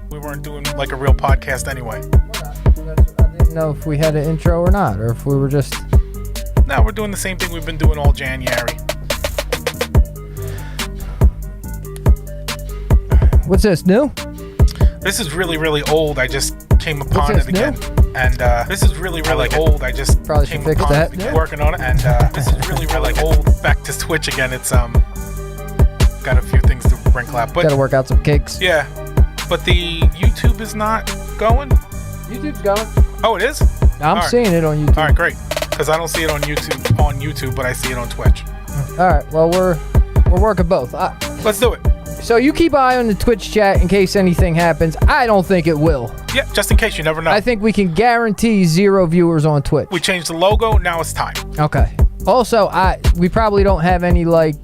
We weren't doing like a real podcast anyway. I didn't know if we had an intro or not, or if we were just... No, we're doing the same thing we've been doing all January. What's this, new? This is really, really old. I just came upon it again. New? And this is really, really old. I just Probably came should fix upon that. it, Yeah. working on it. And this is really, really old. Back to Twitch again. It's got a few things to wrinkle out. But Gotta work out some kinks. yeah, but the YouTube is not going. YouTube's going. Oh, it is? I'm Alright. seeing it on YouTube. All right, great. Because I don't see it on YouTube, but I see it on Twitch. All right, well, we're working both. Let's do it. So you keep an eye on the Twitch chat in case anything happens. I don't think it will. Yeah, just in case, you never know. I think we can guarantee 0 viewers on Twitch. We changed the logo. Now it's time. Okay. Also, we probably don't have any like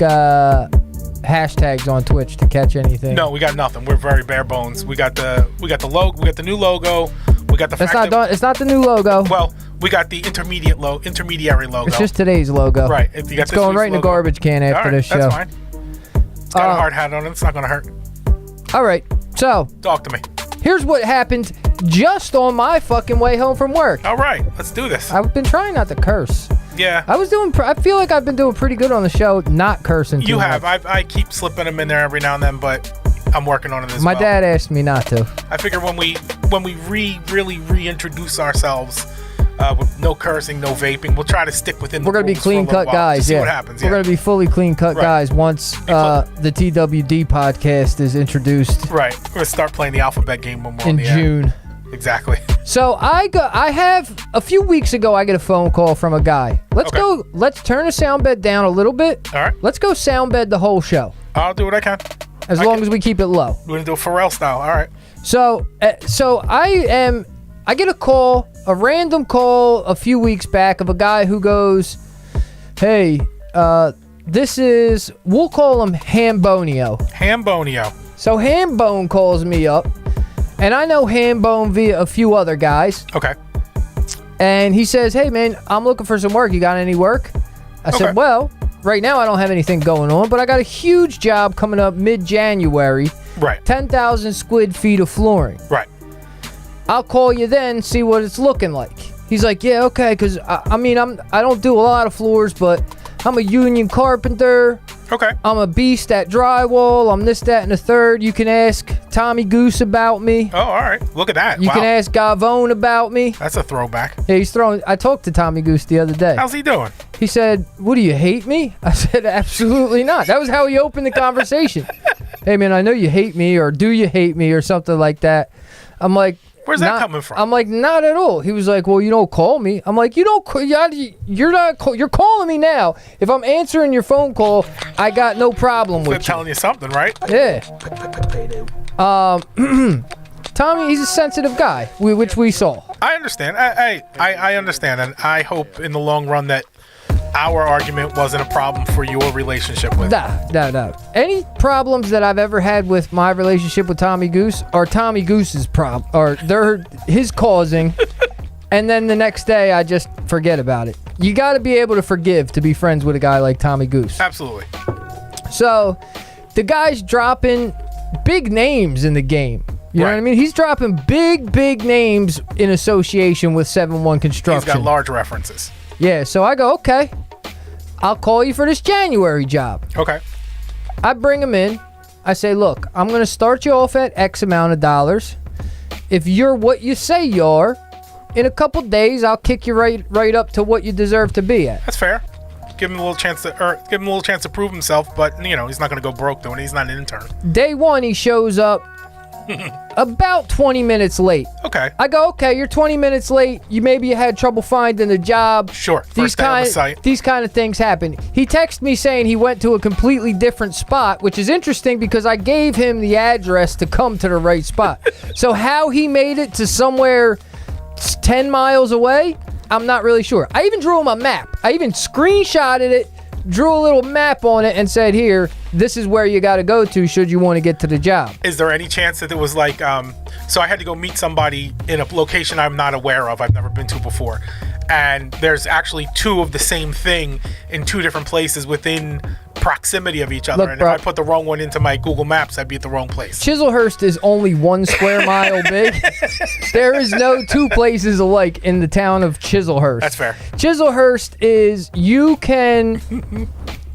hashtags on Twitch to catch anything. No, we got nothing. We're very bare bones. We got the logo. We got the new logo. We got the. That's fact not that, done. It's not the new logo. Well, we got the intermediary logo. It's just today's logo. Right. If you got It's this going week's right in the logo. garbage can after All right, this show. that's fine. It's got a hard hat on it. It's not gonna hurt. All right. So Talk to me. here's what happened just on my fucking way home from work. All right, let's do this. I've been trying not to curse. Yeah. I feel like I've been doing pretty good on the show, not cursing too You much. have. I keep slipping them in there every now and then, but I'm working on it as My well. dad asked me not to. I figure when we really reintroduce ourselves with no cursing, no vaping, we'll try to stick within. We're the gonna be rules for a clean little cut while guys. to see Yeah, what happens. we're Yeah. gonna be fully clean cut Right. guys once the TWD podcast is introduced Right. We're gonna start playing the alphabet game when we're on in the air. June. Exactly. So I have a few weeks ago I get a phone call from a guy. Let's turn the sound bed down a little bit. All right. Let's go sound bed the whole show. I'll do what I can. As long as we keep it low. We're gonna do a Pharrell style. All right. So I get a random call a few weeks back of a guy who goes, "Hey, we'll call him Hambonio." Hambonio. So Hambone calls me up, and I know Hambone via a few other guys, Okay. and he says, "Hey man, I'm looking for some work. You got any work?" I Okay. said, "Well, right now I don't have anything going on, but I got a huge job coming up mid-January, Right. 10,000 squid feet of flooring. Right. I'll call you then, see what it's looking like." He's like, "Yeah, okay, because I don't do a lot of floors, but I'm a union carpenter. Okay. I'm a beast at drywall. I'm this, that, and the third. You can ask Tommy Goose about me. Oh, all right. Look at that. You Wow. can ask Gavone about me." That's a throwback. Yeah, I talked to Tommy Goose the other day. How's he doing? He said, "What, do you hate me?" I said, "Absolutely not." That was how he opened the conversation. "Hey man, I know you hate me, or do you hate me, or something like that." I'm like, Where's that coming from? I'm like, "Not at all." He was like, "Well, you don't call me." I'm like, You're calling me now. If I'm answering your phone call, I got no problem They're with you." telling you something, right? Yeah. Tommy, he's a sensitive guy, which we saw. I understand. I understand, and I hope in the long run that our argument wasn't a problem for your relationship with. No. Any problems that I've ever had with my relationship with Tommy Goose are Tommy Goose's problem, or they're his causing, and then the next day I just forget about it. You got to be able to forgive to be friends with a guy like Tommy Goose. Absolutely. So the guy's dropping big names in the game. You know what I Right. mean? He's dropping big names in association with 7-1 He's Construction. got large references. Yeah, so I go, "Okay, I'll call you for this January job." Okay. I bring him in. I say, "Look, I'm going to start you off at X amount of dollars. If you're what you say you are, in a couple days, I'll kick you right up to what you deserve to be at." That's fair. Give him a little chance to prove himself, but he's not going to go broke doing it. He's not an intern. Day one, he shows up about 20 minutes late. Okay. I go, "Okay, you're 20 minutes late. You had trouble finding a job." Sure. First day on the site. These kind of things happen. He texted me saying he went to a completely different spot, which is interesting because I gave him the address to come to the right spot. So how he made it to somewhere 10 miles away, I'm not really sure. I even drew him a map. I even screenshotted it, drew a little map on it, and said, "Here, this is where you got to go to should you want to get to the job." Is there any chance that it was like, so I had to go meet somebody in a location I'm not aware of, I've never been to before, and there's actually two of the same thing in two different places within proximity of each other. Look, And bro, if I put the wrong one into my Google Maps, I'd be at the wrong place. Chislehurst is only 1 square mile big. There is no two places alike in the town of Chislehurst. That's fair. Chislehurst is, you can,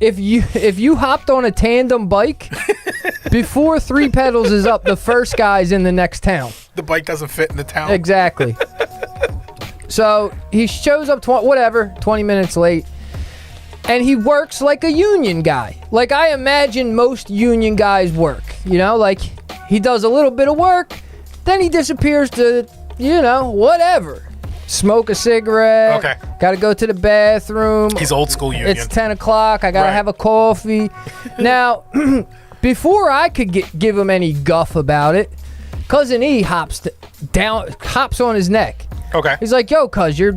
if you hopped on a tandem bike, before 3 pedals is up, the first guy's in the next town. The bike doesn't fit in the town. Exactly. So he shows up 20 minutes late, and he works like a union guy. Like I imagine most union guys work. You know, like he does a little bit of work, then he disappears to, whatever. Smoke a cigarette. Okay. Got to go to the bathroom. He's old school union. It's 10 o'clock. I got to Right. have a coffee. Now, before I could give him any guff about it, Cousin E hops on his neck. Okay. He's like, "Yo, cuz you're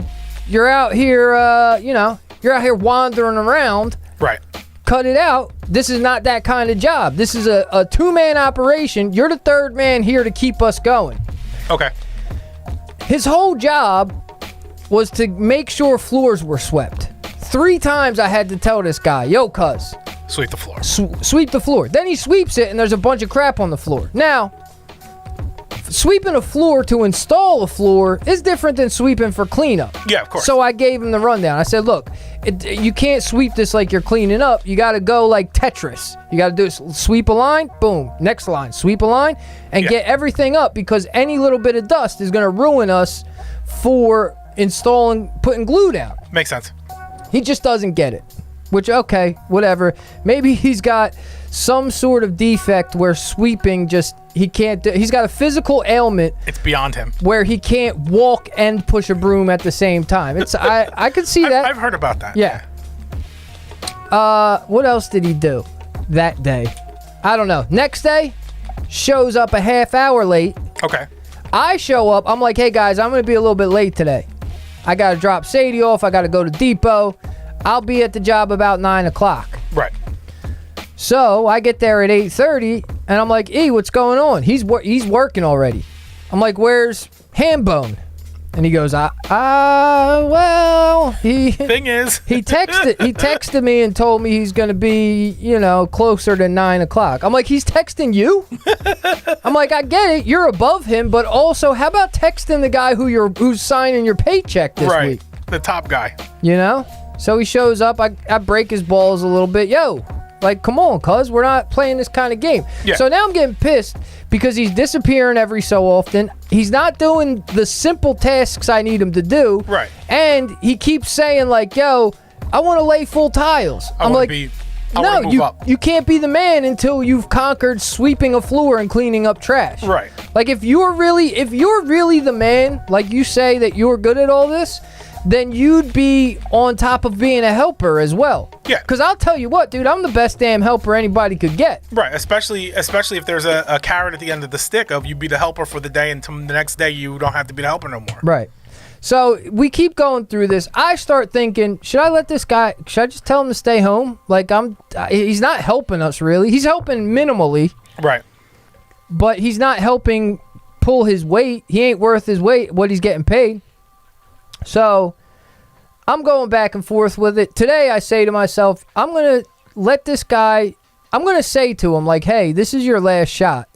out here, you're out here wandering around. Right. Cut it out. This is not that kind of job. This is a 2-man operation. You're the third man here to keep us going." Okay. His whole job was to make sure floors were swept. 3 times I had to tell this guy, "Yo, cuz, Sweep the floor. sweep the floor." Then he sweeps it, and there's a bunch of crap on the floor. Now, sweeping a floor to install a floor is different than sweeping for cleanup. Yeah, of course. So I gave him the rundown. I said, "Look, you can't sweep this like you're cleaning up. You got to go like Tetris. You got to do sweep a line, boom, next line, sweep a line, and Yeah. get everything up, because any little bit of dust is going to ruin us for putting glue down." Makes sense. He just doesn't get it. Which, okay, whatever. Maybe he's got some sort of defect where sweeping he can't do. He's got a physical ailment It's beyond him. where he can't walk and push a broom at the same time. I could see that. I've heard about that. Yeah. What else did he do that day? I don't know. Next day, shows up a half hour late. Okay. I show up. I'm like, "Hey guys, I'm gonna be a little bit late today. I gotta drop Sadie off. I gotta go to Depot. I'll be at the job about 9 o'clock." Right. So I get there at 8:30, and I'm like, "E, what's going on?" He's working already. I'm like, "Where's Hambone?" And he goes, well, he Thing is, texted me and told me he's gonna be, closer to 9 o'clock. I'm like, "He's texting you?" I'm like, "I get it, you're above him, but also, how about texting the guy who's signing your paycheck this right. week?" The top guy. So he shows up. I break his balls a little bit. "Yo, like, come on, cuz, we're not playing this kind of game." Yeah. So now I'm getting pissed because he's disappearing every so often. He's not doing the simple tasks I need him to do. Right. And he keeps saying, like, "Yo, I want to lay full tiles." I I'm want like, to move "No, up. you can't be the man until you've conquered sweeping a floor and cleaning up trash." Right. Like, if you're really the man, like you say that you're good at all this, then you'd be on top of being a helper as well. Yeah. Because I'll tell you what, dude, I'm the best damn helper anybody could get. Right. Especially if there's a carrot at the end of the stick of you be the helper for the day, and the next day you don't have to be the helper no more. Right. So we keep going through this. I start thinking, should I just tell him to stay home? Like, he's not helping us really. He's helping minimally, Right. but he's not helping pull his weight. He ain't worth his weight, what he's getting paid. So I'm going back and forth with it. Today I say to myself, I'm going to say to him, like, "Hey, this is your last shot.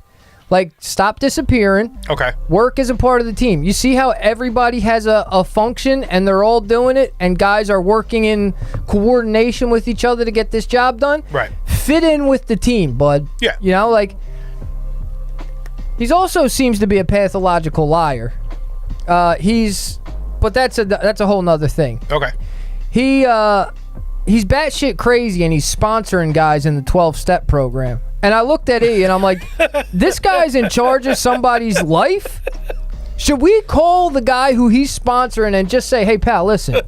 Like, stop disappearing. Okay. Work as a part of the team. You see how everybody has a function and they're all doing it, and guys are working in coordination with each other to get this job done? Right. Fit in with the team, bud." Yeah. He's also seems to be a pathological liar. But that's a whole nother thing. Okay. He's batshit crazy, and he's sponsoring guys in the 12-step program. And I looked at E, and I'm like, this guy's in charge of somebody's life? Should we call the guy who he's sponsoring and just say, "Hey, pal, listen,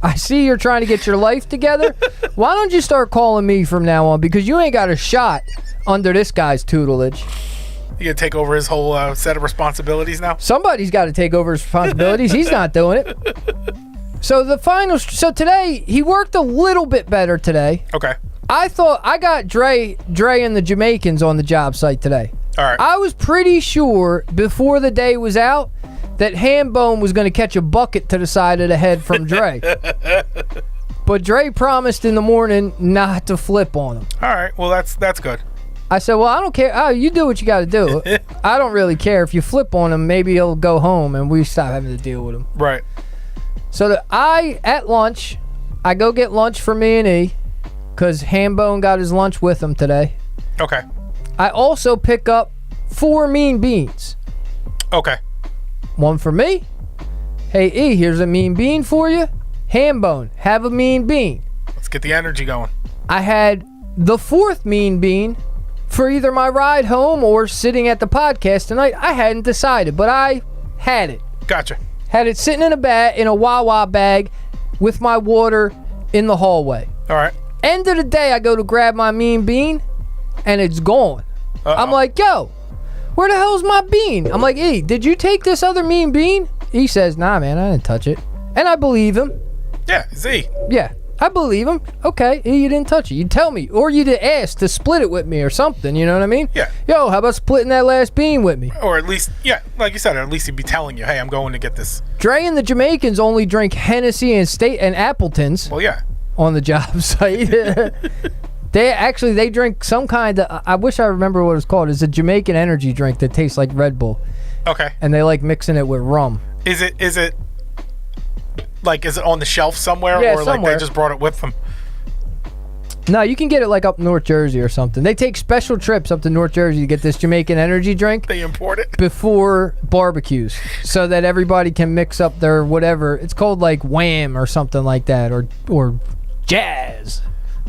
I see you're trying to get your life together. Why don't you start calling me from now on, because you ain't got a shot under this guy's tutelage." You gonna take over his whole set of responsibilities now? Somebody's got to take over his responsibilities. He's not doing it. So today, he worked a little bit better today. Okay. I thought I got Dre and the Jamaicans on the job site today. All right. I was pretty sure before the day was out that Hambone was going to catch a bucket to the side of the head from Dre. But Dre promised in the morning not to flip on him. All right. Well, that's good. I said, well, I don't care. Oh, you do what you got to do. I don't really care. If you flip on him, maybe he'll go home and we stop having to deal with him. Right. So at lunch, I go get lunch for me and E because Hambone got his lunch with him today. Okay. I also pick up 4 mean beans. Okay. One for me. Hey, E, here's a mean bean for you. Hambone, have a mean bean. Let's get the energy going. I had the 4th mean bean for either my ride home or sitting at the podcast tonight. I hadn't decided, but I had it. Gotcha. Had it sitting in a Wawa bag with my water in the hallway. All right. End of the day, I go to grab my mean bean, and it's gone. Uh-oh. I'm like, yo, where the hell's my bean? I'm like, E, did you take this other mean bean? He says, nah, man, I didn't touch it. And I believe him. Yeah, Z. Yeah, I believe him. Okay, E, you didn't touch it. You tell me. Or you'd ask to split it with me or something, you know what I mean? Yeah. Yo, how about splitting that last bean with me? Or at least, yeah, like you said, or at least he'd be telling you, hey, I'm going to get this. Dre and the Jamaicans only drink Hennessy and Appletons Well, yeah. on the job site. They drink some kind of, I wish I remember what it's called. It's a Jamaican energy drink that tastes like Red Bull. Okay. And they like mixing it with rum. Is it on the shelf somewhere, Yeah, or like somewhere. they just brought it with them? No, you can get it like up North Jersey or something. They take special trips up to North Jersey to get this Jamaican energy drink They import it. before barbecues so that everybody can mix up their whatever. It's called like Wham or something like that, or Jazz.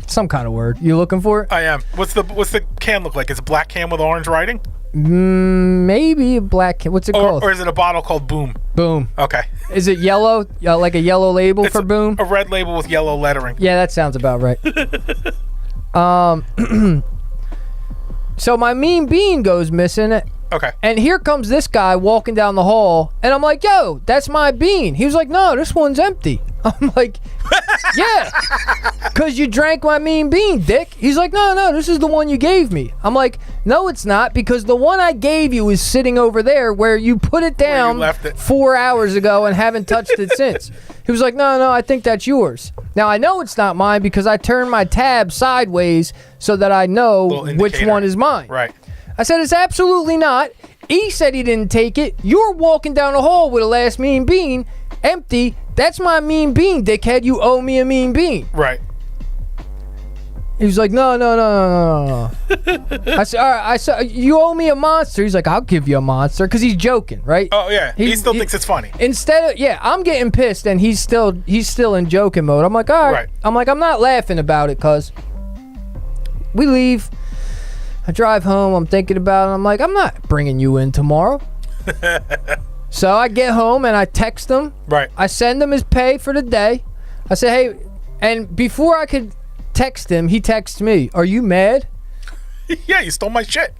Some kind of word. You looking for it? I am. What's the can look like? Is it a black can with orange writing? Maybe a black. What's it called? Or is it a bottle called Boom? Boom. Okay. Is it yellow? Like a yellow label It's for Boom? A red label with yellow lettering. Yeah, that sounds about right. So my mean bean goes missing. Okay. And here comes this guy walking down the hall, and I'm like, yo, that's my bean. He was like, no, this one's empty. I'm like, yeah, because you drank my mean bean, dick. He's like, no, this is the one you gave me. I'm like, no, it's not, because the one I gave you is sitting over there where you put it down left it. 4 hours ago and haven't touched it since. He was like, no, I think that's yours. Now, I know it's not mine because I turned my tab sideways so that I know Little which indicator. one is mine. Right. I said, it's absolutely not. E said he didn't take it. You're walking down the hall with a last mean bean, empty. That's my mean bean, dickhead. You owe me a mean bean. Right. He was like, no. I said, all right. I said, you owe me a monster. He's like, I'll give you a monster, because he's joking, right? Oh yeah. He still thinks it's funny. Instead of, yeah, I'm getting pissed, and he's still in joking mode. I'm like, all right. Right. I'm like, I'm not laughing about it, cause we leave. I drive home. I'm thinking about it. I'm like, I'm not bringing you in tomorrow. So I get home and I text him. Right. I send him his pay for the day. I say, hey, and before I could text him, he texts me, are you mad? Yeah, you stole my shit.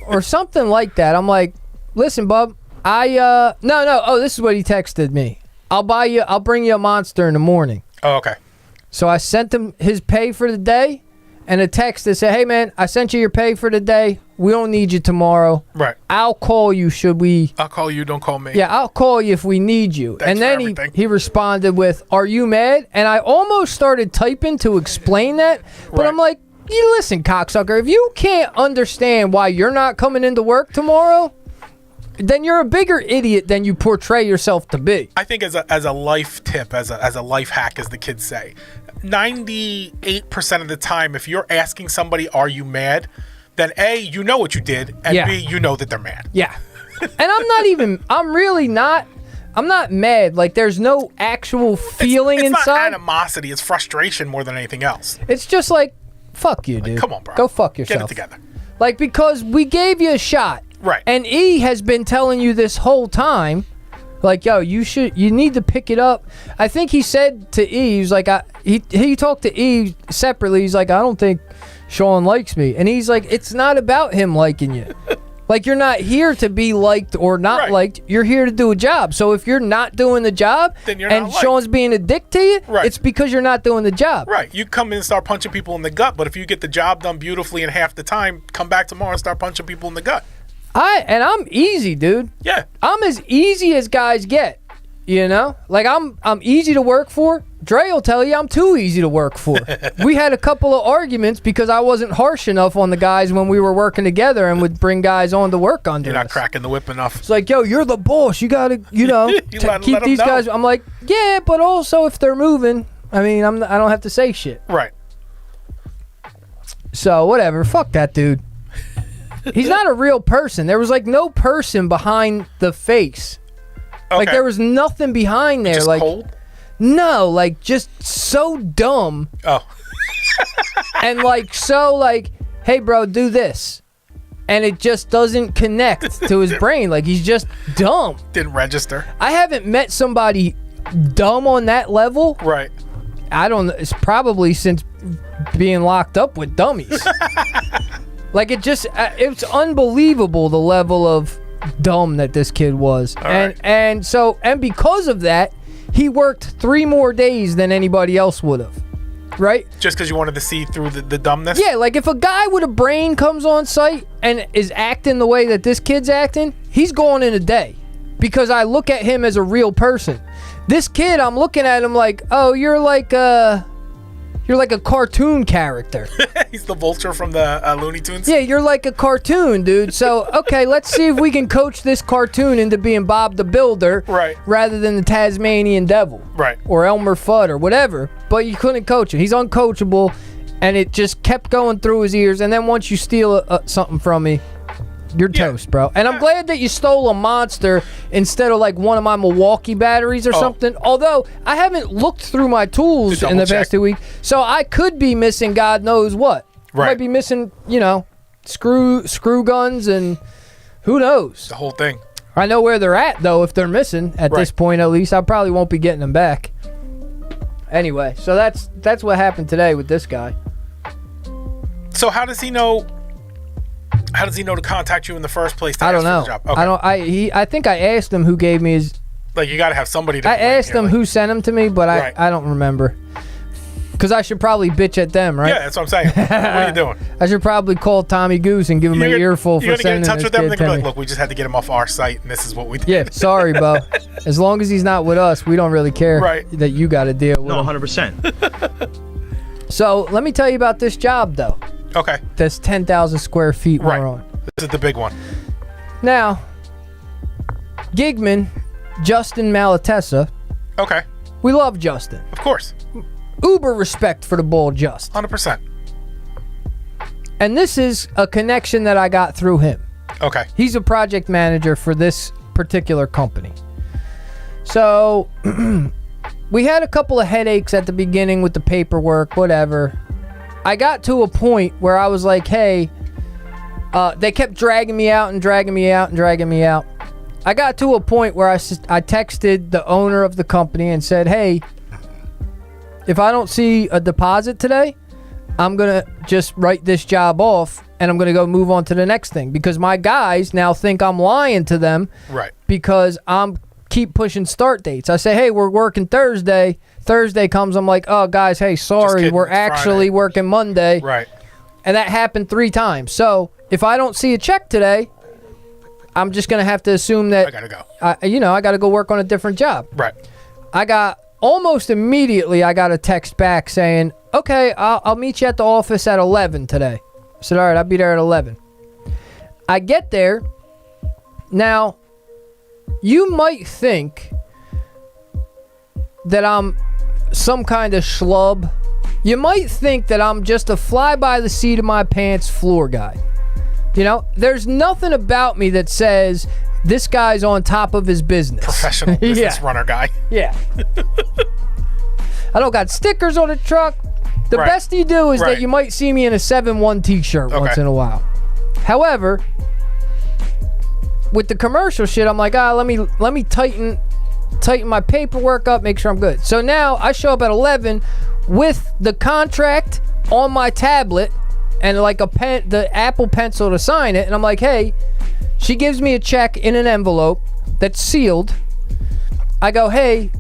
Or something like that. I'm like, listen, bub, no. Oh, this is what he texted me. I'll bring you a monster in the morning. Oh, okay. So I sent him his pay for the day and a text that said, hey, man, I sent you your pay for the day. We don't need you tomorrow. Right. I'll call you should we. I'll call you, don't call me. Yeah, I'll call you if we need you. Thanks and then for everything. he responded with, are you mad? And I almost started typing to explain that. But Right. I'm like, you listen, cocksucker, if you can't understand why you're not coming into work tomorrow, then you're a bigger idiot than you portray yourself to be. I think as a life tip, as a life hack, as the kids say, 98% of the time, if you're asking somebody, are you mad? Then A, you know what you did, and Yeah. B, you know that they're mad. Yeah. And I'm not mad. Like, there's no actual feeling It's not inside. animosity, it's frustration more than anything else. It's just like, fuck you, dude. Come on, bro. Go fuck yourself. Get it together. Like, because we gave you a shot. Right. And E has been telling you this whole time, like, yo, you need to pick it up. I think he said to E, he was like, he talked to E separately. He's like, I don't think Sean likes me. And he's like, it's not about him liking you. Like, you're not here to be liked or not Right. liked. You're here to do a job. So if you're not doing the job Then you're and not liked. Sean's being a dick to you, Right. it's because you're not doing the job. Right. You come in and start punching people in the gut, but if you get the job done beautifully in half the time, come back tomorrow and start punching people in the gut. I'm easy, dude. Yeah. I'm as easy as guys get. You know, like I'm easy to work for. Dre will tell you I'm too easy to work for. We had a couple of arguments because I wasn't harsh enough on the guys when we were working together and would bring guys on to work under You're not us. cracking the whip enough. It's like, yo, you're the boss. You gotta, let keep 'em these know. guys. I'm like, yeah, but also if they're moving, I mean, I don't have to say shit. Right. So whatever, fuck that dude. He's not a real person. There was like no person behind the face. Okay. Like there was nothing behind there. Just like cold? no, like just so dumb Oh. and like so like, hey bro, do this. And it just doesn't connect to his brain. Like he's just dumb. Didn't register. I haven't met somebody dumb on that level. Right. I don't know. It's probably since being locked up with dummies. Like it's unbelievable the level of dumb that this kid was. And because of that, he worked 3 more days than anybody else would have. Right? Just because you wanted to see through the dumbness? Yeah, like if a guy with a brain comes on site and is acting the way that this kid's acting, he's going in a day. Because I look at him as a real person. This kid, I'm looking at him like, oh, you're like a cartoon character. He's the vulture from the Looney Tunes? Yeah, you're like a cartoon, dude. So, okay, let's see if we can coach this cartoon into being Bob the Builder Right. rather than the Tasmanian Devil. Right. Or Elmer Fudd or whatever. But you couldn't coach him. He's uncoachable, and it just kept going through his ears. And then once you steal something from me, you're toast, bro. And I'm glad that you stole a monster instead of like one of my Milwaukee batteries or something. Although I haven't looked through my tools in the past 2 weeks, so I could be missing God knows what. Right. I might be missing, screw guns and who knows. The whole thing. I know where they're at though. If they're missing at this point, at least I probably won't be getting them back. Anyway, so that's what happened today with this guy. So how does he know? How does he know to contact you in the first place? To I don't ask know. for the job? Okay. I think I asked him who gave me his. Like you got to have somebody. I asked him who sent him to me, but Right. I don't remember. Because I should probably bitch at them, right? Yeah, that's what I'm saying. What are you doing? I should probably call Tommy Goose and give him an earful for You're gonna get in sending touch this with them. kid They're gonna to be me. like, look, we just had to get him off our site, and this is what we did. Yeah, sorry, Bo. As long as he's not with us, we don't really care Right. that you got to deal with No, him. 100%. So let me tell you about this job, though. Okay. This 10,000 square feet Right. we're on. This is the big one. Now, Gigman, Justin Malatessa, Okay. we love Justin. Of course. Uber respect for the bull Just. 100%. And this is a connection that I got through him. Okay. He's a project manager for this particular company. So we had a couple of headaches at the beginning with the paperwork, whatever. I got to a point where I was like, hey, they kept dragging me out. I got to a point where I texted the owner of the company and said, hey, if I don't see a deposit today, I'm going to just write this job off and I'm going to go move on to the next thing because my guys now think I'm lying to them Right. because I'm keep pushing start dates. I say, hey, we're working Thursday. Thursday comes, I'm like, oh, guys, hey, sorry, kidding, we're it's actually Friday. working Monday. Right. And that happened 3 times. So if I don't see a check today, I'm just going to have to assume that I gotta go. I got to go work on a different job. Right. I got almost immediately I got a text back saying, okay, I'll meet you at the office at 11 today. I said, all right, I'll be there at 11. I get there. Now, you might think that I'm some kind of schlub. You might think that I'm just a fly by the seat of my pants floor guy. You know, there's nothing about me that says this guy's on top of his business. Professional business runner guy. Yeah. I don't got stickers on the truck. The Right. best you do is Right. that you might see me in a 7-1 t-shirt once Okay. in a while. However, with the commercial shit, I'm like, let me tighten my paperwork up, make sure I'm good. So now I show up at 11 with the contract on my tablet and like the Apple Pencil to sign it, and I'm like, hey, she gives me a check in an envelope that's sealed. I go, hey,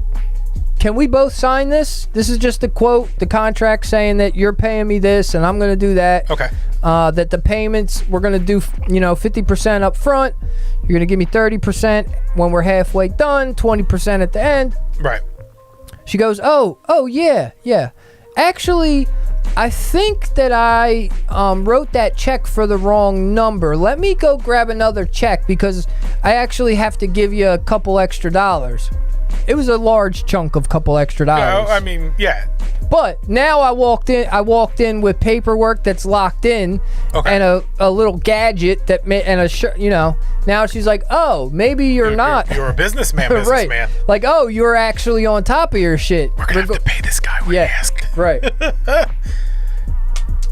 can we both sign this? This is just the quote, the contract saying that you're paying me this and I'm going to do that. Okay. That the payments, we're going to do, 50% up front. You're going to give me 30% when we're halfway done, 20% at the end. Right. She goes, oh, yeah. Actually, I think that I wrote that check for the wrong number. Let me go grab another check because I actually have to give you a couple extra dollars. It was a large chunk of couple extra dollars. I mean, yeah. But now I walked in with paperwork that's locked in, Okay. and a little gadget and a shirt. Now she's like, oh, maybe you're not. You're a businessman, right. businessman. Like, oh, you're actually on top of your shit. We're gonna have to pay this guy what he asked. Right.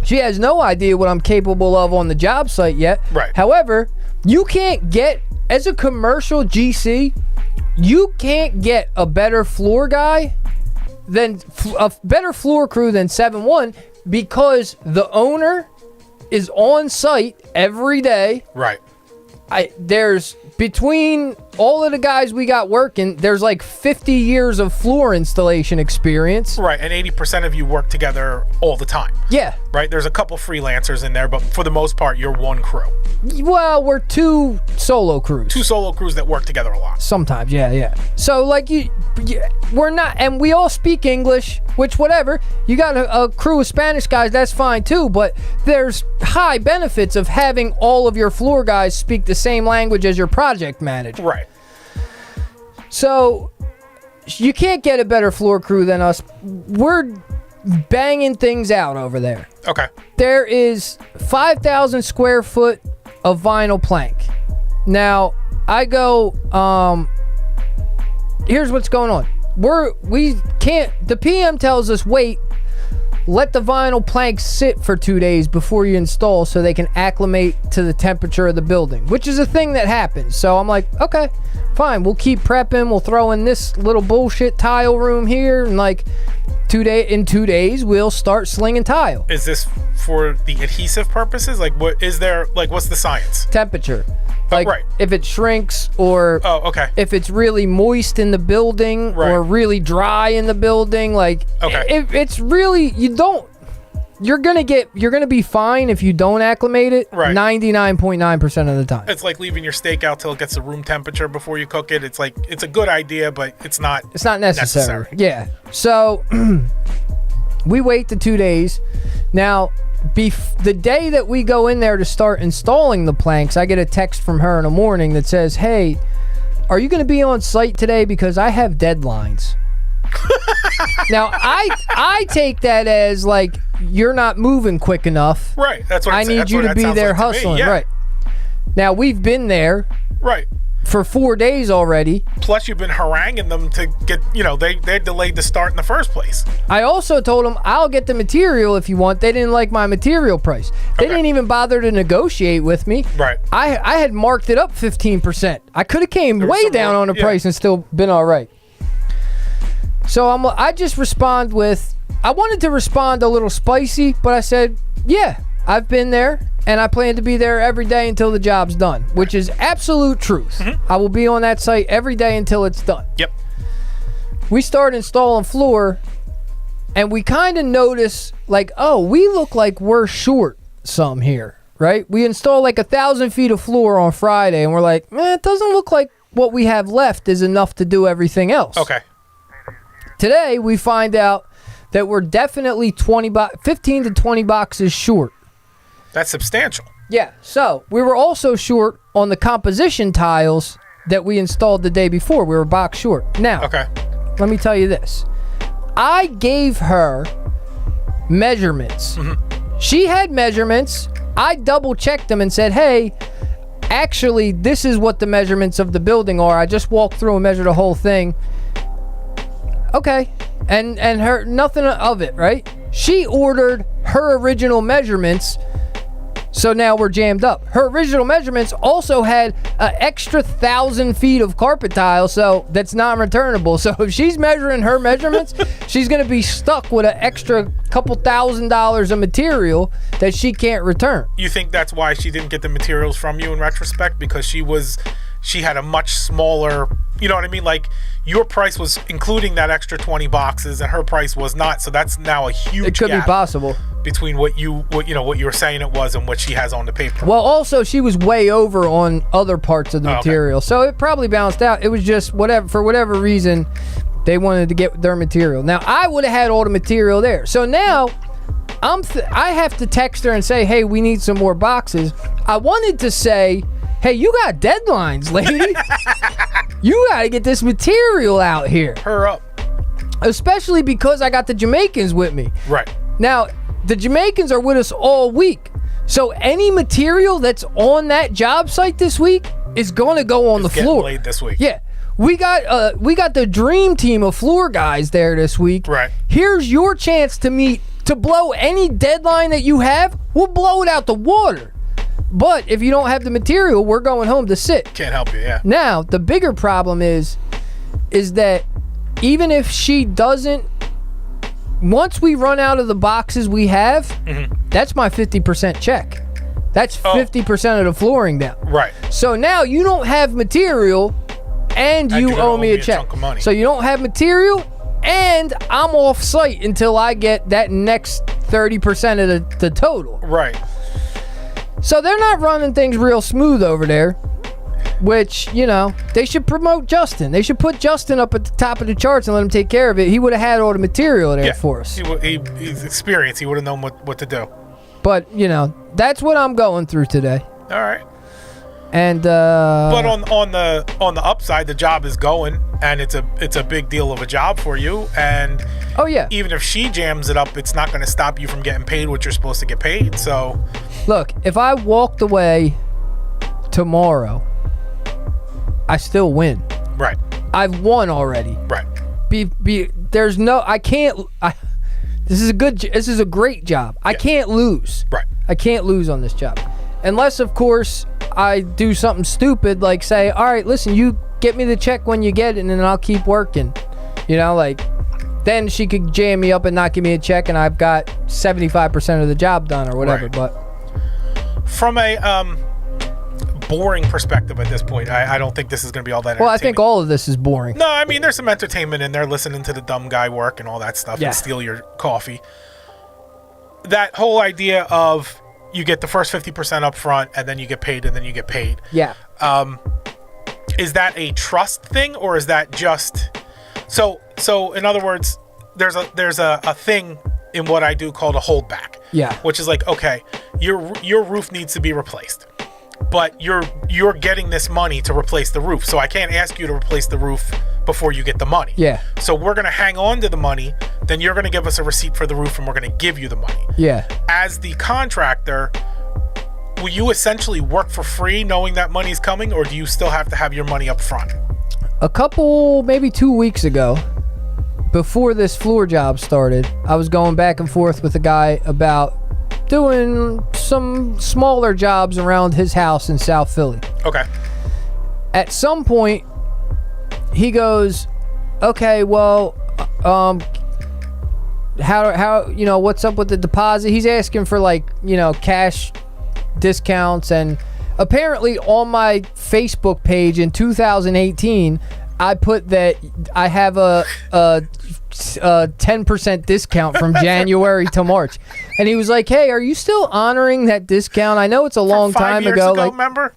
She has no idea what I'm capable of on the job site yet. Right. However, you can't get, as a commercial GC, you can't get a better floor guy than a better floor crew than 7-1 because the owner is on site every day. Right. There's between all of the guys we got working, there's like 50 years of floor installation experience. Right, and 80% of you work together all the time. Yeah. Right, there's a couple freelancers in there, but for the most part, you're one crew. Well, we're two solo crews. Two solo crews that work together a lot. Sometimes, yeah. So, like, we're not, and we all speak English, which, whatever. You got a crew of Spanish guys, that's fine too, but there's high benefits of having all of your floor guys speak the same language as your project manager. Right. So, you can't get a better floor crew than us. We're banging things out over there. Okay. There is 5,000 square foot of vinyl plank. Now, I go, here's what's going on. The PM tells us, wait, let the vinyl planks sit for 2 days before you install so they can acclimate to the temperature of the building, which is a thing that happens. So I'm like, okay, fine, we'll keep prepping. We'll throw in this little bullshit tile room here, and like in 2 days, we'll start slinging tile. Is this for the adhesive purposes? Like, what is there? Like, what's the science? Temperature. Like, right. If it shrinks or okay. if it's really moist in the building or really dry in the building, like, if it's really, you're gonna be fine if you don't acclimate it 99.9% of the time. It's like leaving your steak out till it gets to room temperature before you cook it. It's like, it's a good idea, but it's not necessary. Yeah. So we wait the 2 days. Now, the day that we go in there to start installing the planks, I get a text from her in the morning that says, hey, are you going to be on site today? Because I have deadlines. Now, I take that as like, you're not moving quick enough. Right. That's what I need you to be there hustling. Yeah. Right. Now, we've been there. Right. For 4 days already. Plus, you've been haranguing them to get, they delayed the start in the first place. I also told them, I'll get the material if you want. They didn't like my material price. They didn't even bother to negotiate with me. Right. I had marked it up 15%. I could have came way down on the price and still been all right. So I just respond with, I wanted to respond a little spicy, but I said, yeah, I've been there. And I plan to be there every day until the job's done, which is absolute truth. Mm-hmm. I will be on that site every day until it's done. Yep. We start installing floor, and we kind of notice, like, oh, we look like we're short some here, right? We install like 1,000 feet of floor on Friday, and we're like, it doesn't look like what we have left is enough to do everything else. Okay. Today, we find out that we're definitely 15 to 20 boxes short. That's substantial. Yeah, so we were also short on the composition tiles that we installed the day before. We were box short. Now, let me tell you this. I gave her measurements. Mm-hmm. She had measurements. I double-checked them and said, hey, actually, this is what the measurements of the building are. I just walked through and measured the whole thing. Okay. And her, nothing of it, right? She ordered her original measurements. So now we're jammed up. Her original measurements also had an extra 1,000 feet of carpet tile, so that's non-returnable. So if she's measuring her measurements, she's going to be stuck with an extra couple $1,000 of material that she can't return. You think that's why she didn't get the materials from you in retrospect? Because she was she had a much smaller, you know what I mean? Like, your price was including that extra 20 boxes and her price was not. So that's now a huge It could be gap possible. between what you were saying it was and what she has on the paper. Well, also she was way over on other parts of the okay. material, so it probably balanced out. It was just for whatever reason, they wanted to get their material. Now I would have had all the material there, so now I have to text her and say, hey, we need some more boxes. I wanted to say, hey, you got deadlines, lady. You got to get this material out here. Her up. Especially because I got the Jamaicans with me. Right. Now, the Jamaicans are with us all week. So any material that's on that job site this week is going to go on the floor. Laid this week. Yeah. We got the dream team of floor guys there this week. Right. Here's your chance to blow any deadline that you have. We'll blow it out the water. But if you don't have the material, we're going home to sit. Can't help you, yeah. Now, the bigger problem is that even if she doesn't, once we run out of the boxes we have, that's my 50% check. That's 50% of the flooring down. Right. So now you don't have material and you owe me a check. Chunk of money. So you don't have material and I'm off site until I get that next 30% of the total. Right. So they're not running things real smooth over there, which, they should promote Justin. They should put Justin up at the top of the charts and let him take care of it. He would have had all the material there for us. He's experienced. He would have known what to do. But, that's what I'm going through today. All right. And but on the upside, the job is going, and it's a big deal of a job for you. And oh yeah, even if she jams it up, it's not going to stop you from getting paid what you're supposed to get paid. So, look, if I walked away tomorrow, I still win. Right. I've won already. Right. There's no. I can't. This is a great job. I can't lose. Right. I can't lose on this job, unless of course I do something stupid like say, all right, listen, you get me the check when you get it, and then I'll keep working. Then she could jam me up and not give me a check, and I've got 75% of the job done or whatever. Right. But from a boring perspective at this point, I don't think this is going to be all that well, I think all of this is boring. No, I mean, there's some entertainment in there, listening to the dumb guy work and all that stuff and steal your coffee. That whole idea of you get the first 50% up front and then you get paid and then you get paid. Yeah. Is that a trust thing, or is that just so in other words, there's a thing in what I do called a holdback. Yeah. Which is like, okay, your roof needs to be replaced, but you're getting this money to replace the roof. So I can't ask you to replace the roof before you get the money. Yeah. So we're going to hang on to the money, then you're going to give us a receipt for the roof and we're going to give you the money. Yeah. As the contractor, will you essentially work for free knowing that money's coming, or do you still have to have your money up front? Maybe 2 weeks ago, before this floor job started, I was going back and forth with a guy about doing some smaller jobs around his house in South Philly. Okay. At some point, he goes, okay, well, how what's up with the deposit? He's asking for cash discounts, and apparently on my Facebook page in 2018, I put that I have a 10% discount from January to March, and he was like, "Hey, are you still honoring that discount? I know it's a long time ago. Remember?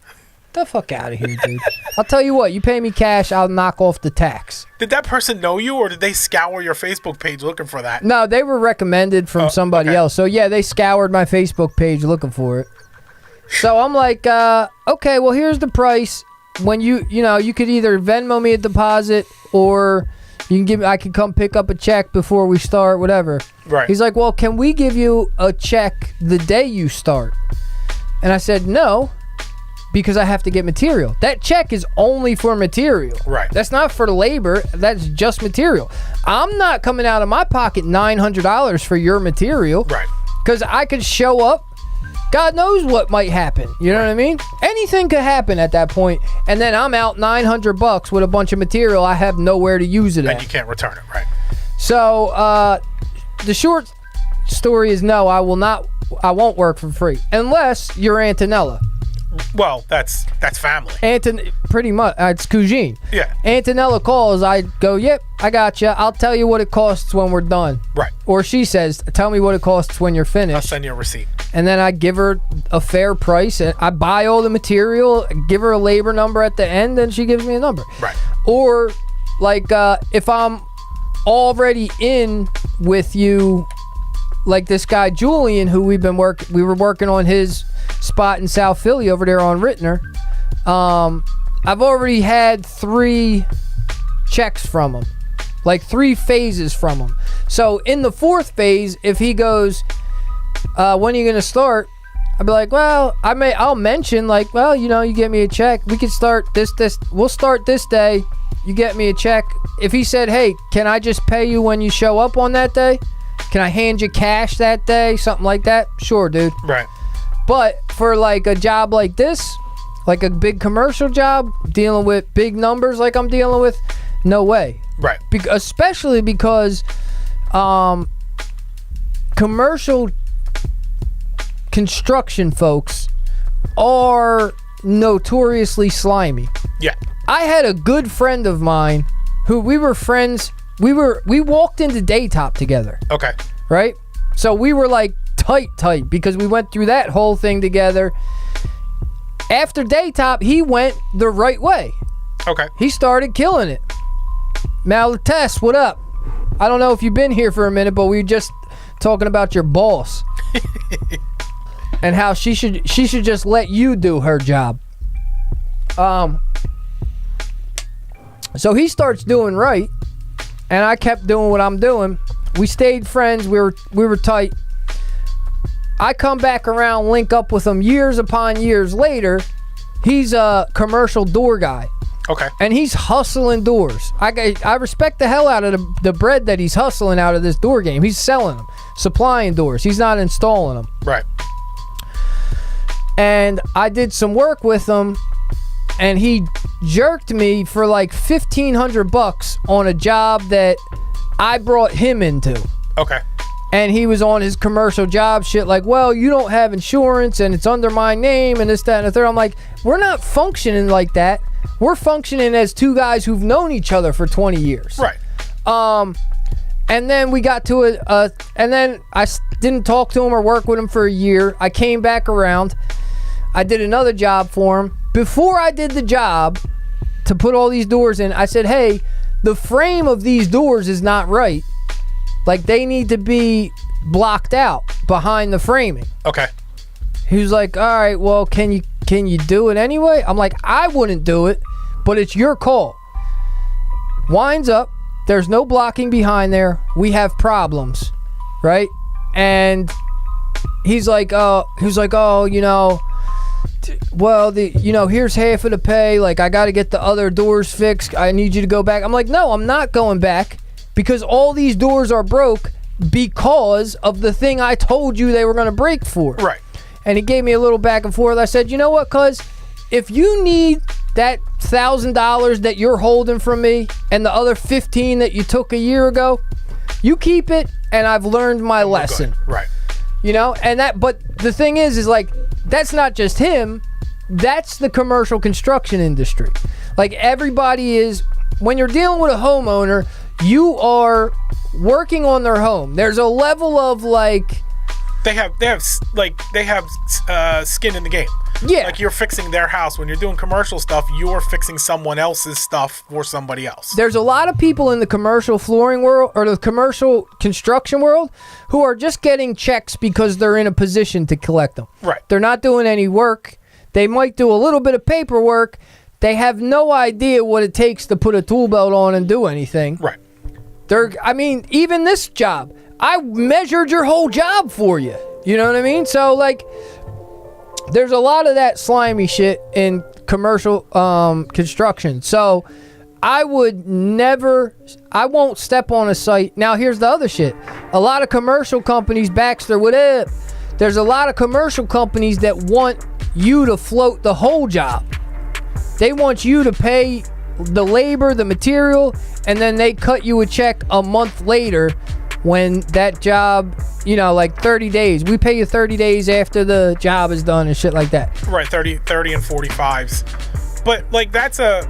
The fuck out of here, dude. I'll tell you what, you pay me cash, I'll knock off the tax." Did that person know you, or did they scour your Facebook page looking for that? No, they were recommended from somebody else. So yeah, they scoured my Facebook page looking for it. So I'm like, okay, well, here's the price. When you could either Venmo me a deposit, or I could come pick up a check before we start, whatever. Right. He's like, well, can we give you a check the day you start? And I said, no, because I have to get material. That check is only for material. Right. That's not for the labor. That's just material. I'm not coming out of my pocket $900 for your material. Right. Because I could show up. God knows what might happen. You know what I mean? Anything could happen at that point, and then I'm out $900 with a bunch of material I have nowhere to use it at. And you can't return it, right? So the short story is no, I won't work for free unless you're Antonella. Well, that's family. Pretty much, it's Cousine. Yeah. Antonella calls, I go, yep, I got you. I'll tell you what it costs when we're done. Right. Or she says, tell me what it costs when you're finished. I'll send you a receipt. And then I give her a fair price. And I buy all the material, give her a labor number at the end, and she gives me a number. Right. Or, like, if I'm already in with you, like this guy Julian, who we were working on his spot in South Philly over there on Rittner. I've already had 3 checks from him, like 3 phases from him. So in the 4th phase, if he goes, when are you gonna start? I'd be like, well, I'll mention, like, well, you get me a check. We could start we'll start this day. You get me a check. If he said, hey, can I just pay you when you show up on that day? Can I hand you cash that day? Something like that? Sure, dude. Right. But for like a job like this, like a big commercial job, dealing with big numbers like I'm dealing with, no way. Right. Especially because commercial construction folks are notoriously slimy. Yeah. I had a good friend of mine who we were friends. We walked into Daytop together. Okay. Right? So we were like tight because we went through that whole thing together. After Daytop, he went the right way. Okay. He started killing it. Malatest, what up? I don't know if you've been here for a minute, but we were just talking about your boss. And how she should just let you do her job. So he starts doing right, and I kept doing what I'm doing. We stayed friends. We were tight. I come back around, link up with him years upon years later. He's a commercial door guy. Okay. And he's hustling doors. I respect the hell out of the bread that he's hustling out of this door game. He's selling them, supplying doors. He's not installing them. Right. And I did some work with him, and he jerked me for like $1,500 on a job that I brought him into. Okay. And he was on his commercial job shit like, well, you don't have insurance and it's under my name and this, that, and the third. I'm like, we're not functioning like that. We're functioning as 2 guys who've known each other for 20 years. Right. And then we got to and then I didn't talk to him or work with him for a year. I came back around. I did another job for him. Before I did the job to put all these doors in, I said, hey, the frame of these doors is not right. Like, they need to be blocked out behind the framing. Okay. He was like, all right, well, can you do it anyway? I'm like, I wouldn't do it, but it's your call. Winds up, there's no blocking behind there. We have problems, right? And he's like, well, here's half of the pay. Like, I got to get the other doors fixed. I need you to go back. I'm like, no, I'm not going back because all these doors are broke because of the thing I told you they were going to break for. Right. And he gave me a little back and forth. I said, you know what, cuz if you need that $1,000 that you're holding from me and the other $15 that you took a year ago, you keep it, and I've learned my lesson. Good. Right. You know, but the thing is like, that's not just him. That's the commercial construction industry. Like, everybody is, when you're dealing with a homeowner, you are working on their home. There's a level of like, They have skin in the game. Yeah. Like, you're fixing their house. When you're doing commercial stuff, you're fixing someone else's stuff for somebody else. There's a lot of people in the commercial flooring world or the commercial construction world who are just getting checks because they're in a position to collect them. Right. They're not doing any work. They might do a little bit of paperwork. They have no idea what it takes to put a tool belt on and do anything. Right. Even this job, I measured your whole job for you. You know what I mean? So, like, there's a lot of that slimy shit in commercial construction. So, I won't step on a site. Now, here's the other shit. A lot of commercial companies, Baxter, what up? There's a lot of commercial companies that want you to float the whole job. They want you to pay the labor, the material, and then they cut you a check a month later when that job like 30 days. We pay you 30 days after the job is done and shit like that. Right, 30 and 45s. But like that's a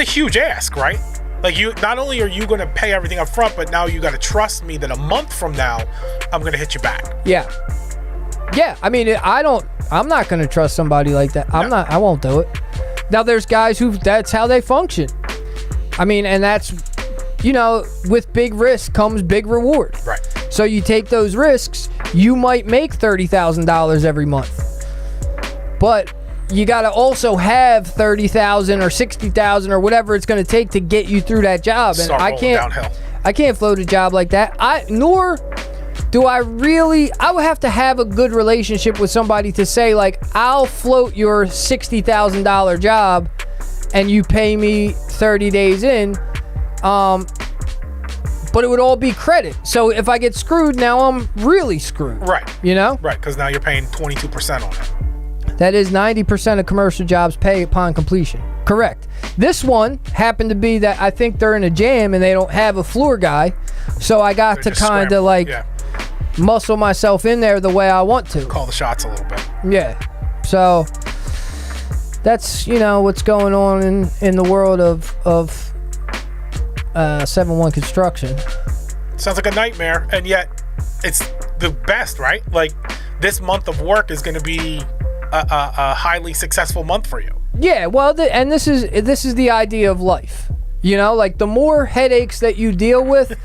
huge ask, right? Like you, not only are you going to pay everything up front, but now you got to trust me that a month from now, I'm going to hit you back. Yeah. Yeah. I mean, I'm not going to trust somebody like that. I won't do it. Now there's guys that's how they function. I mean, and that's, with big risk comes big reward. Right. So you take those risks, you might make $30,000 every month. But you got to also have $30,000 or $60,000 or whatever it's going to take to get you through that job. And Start rolling downhill. I can't float a job like that. Nor do I really. I would have to have a good relationship with somebody to say, like, I'll float your $60,000 job and you pay me 30 days in. But it would all be credit. So if I get screwed, now I'm really screwed. Right. Right, because now you're paying 22% on it. That is 90% of commercial jobs pay upon completion. Correct. This one happened to be that I think they're in a jam and they don't have a floor guy. So I got to kind of muscle myself in there the way I want to. Call the shots a little bit. Yeah. So that's, what's going on in the world of 7-1 construction. Sounds like a nightmare, and yet it's the best, right? Like this month of work is going to be a highly successful month for you. Yeah, well, and this is the idea of life. Like the more headaches that you deal with,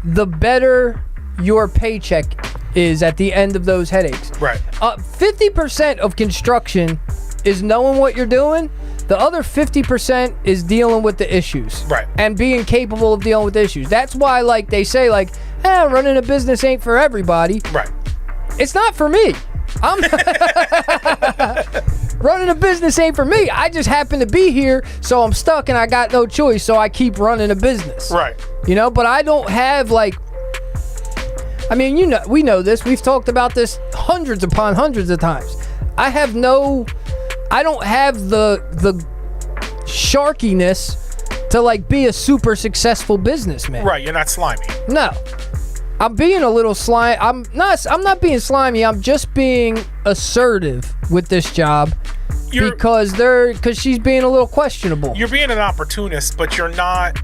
the better your paycheck is at the end of those headaches. Right. 50% of construction is knowing what you're doing. The other 50% is dealing with the issues. Right. And being capable of dealing with issues. That's why, like, they say, like, running a business ain't for everybody. Right. It's not for me. Running a business ain't for me. I just happen to be here, so I'm stuck and I got no choice, so I keep running a business. Right. But I don't have, like, I mean, we know this. We've talked about this hundreds upon hundreds of times. I don't have the sharkiness to, like, be a super successful businessman. Right, you're not slimy. No. I'm being a little slimy. I'm not being slimy. I'm just being assertive with this job because she's being a little questionable. You're being an opportunist, but you're not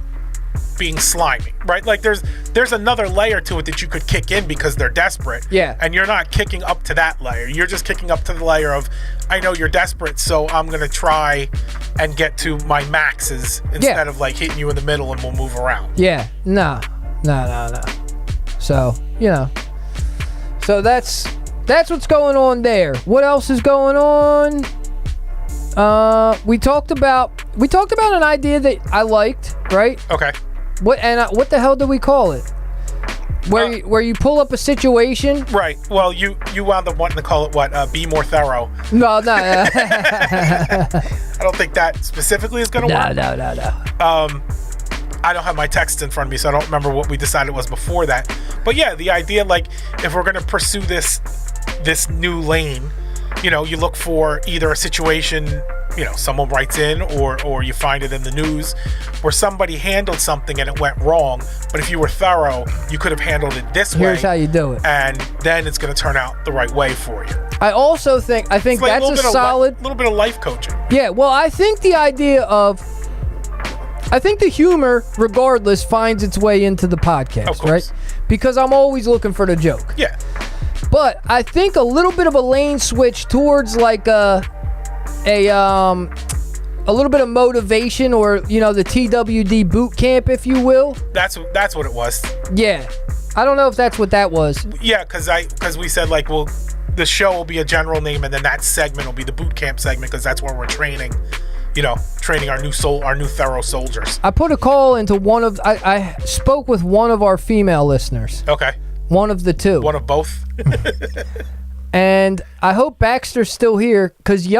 being slimy, right? Like there's another layer to it that you could kick in because they're desperate. Yeah. And you're not kicking up to that layer. You're just kicking up to the layer of, I know you're desperate, so I'm going to try and get to my maxes instead of like hitting you in the middle and we'll move around. Yeah. No. So, so that's what's going on there. What else is going on? We talked about an idea that I liked, right? Okay. What the hell do we call it? Where you pull up a situation? Right. Well, you wound up wanting to call it what? Be more thorough. No. I don't think that specifically is going to work. No. I don't have my text in front of me, so I don't remember what we decided was before that. But yeah, the idea, like, if we're going to pursue this new lane, you look for either a situation, someone writes in or you find it in the news where somebody handled something and it went wrong. But if you were thorough, you could have handled it this way. Here's how you do it. And then it's going to turn out the right way for you. I also think like that's a solid little bit of life coaching. Yeah, well, I think the idea of the humor, regardless, finds its way into the podcast, right? Because I'm always looking for the joke. Yeah. But I think a little bit of a lane switch towards like a little bit of motivation, or the TWD boot camp, if you will. That's what it was. Yeah. I don't know if that's what that was. Yeah, because we said, like, well, the show will be a general name, and then that segment will be the boot camp segment, because that's where we're training our new thorough soldiers. I put a call into I spoke with one of our female listeners. Okay. One of the two. One of both. And I hope Baxter's still here, because,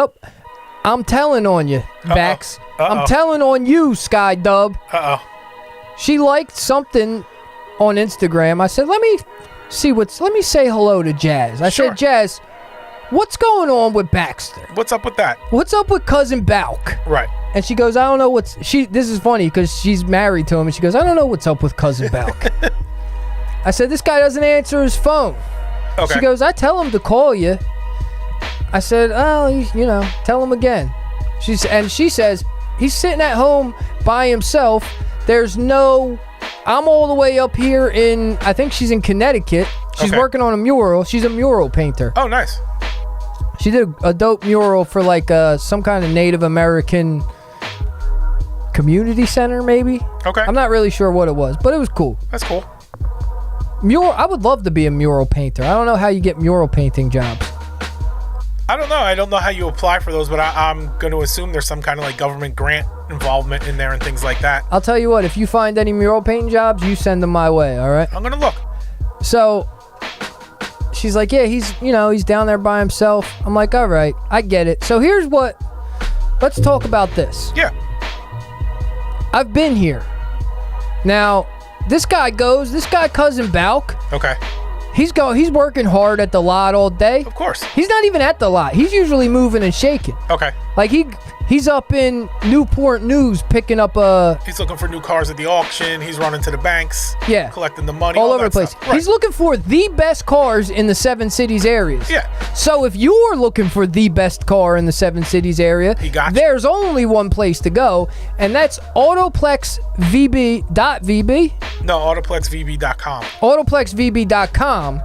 I'm telling on you, Bax. I'm telling on you, Sky Dub. She liked something on Instagram. I said, let me say hello to Jazz. I said, Jazz, what's going on with Baxter? What's up with that? What's up with Cousin Balk? Right. And she goes, I don't know this is funny because she's married to him, and she goes, I don't know what's up with Cousin Balk. I said, this guy doesn't answer his phone. Okay. She goes, I tell him to call you. I said, oh, tell him again. She says, he's sitting at home by himself. I'm all the way up here I think she's in Connecticut. She's working on a mural. She's a mural painter. Oh, nice. She did a dope mural for like some kind of Native American community center, maybe. Okay. I'm not really sure what it was, but it was cool. That's cool. I would love to be a mural painter. I don't know how you get mural painting jobs. I don't know. I don't know how you apply for those, but I'm going to assume there's some kind of like government grant involvement in there and things like that. I'll tell you what, if you find any mural painting jobs, you send them my way, all right? I'm going to look. So she's like, yeah, he's down there by himself. I'm like, all right, I get it. So let's talk about this. Yeah. I've been here. Now, this guy Cousin Balk. Okay. He's working hard at the lot all day. Of course. He's not even at the lot. He's usually moving and shaking. Okay. Like he's up in Newport News picking up He's looking for new cars at the auction. He's running to the banks. Yeah. Collecting the money. All over the place. Right. He's looking for the best cars in the 7 cities areas. Yeah. So if you're looking for the best car in the 7 cities area, He got you. there's only one place to go, and that's autoplexvb.vb. No, autoplexvb.com. autoplexvb.com,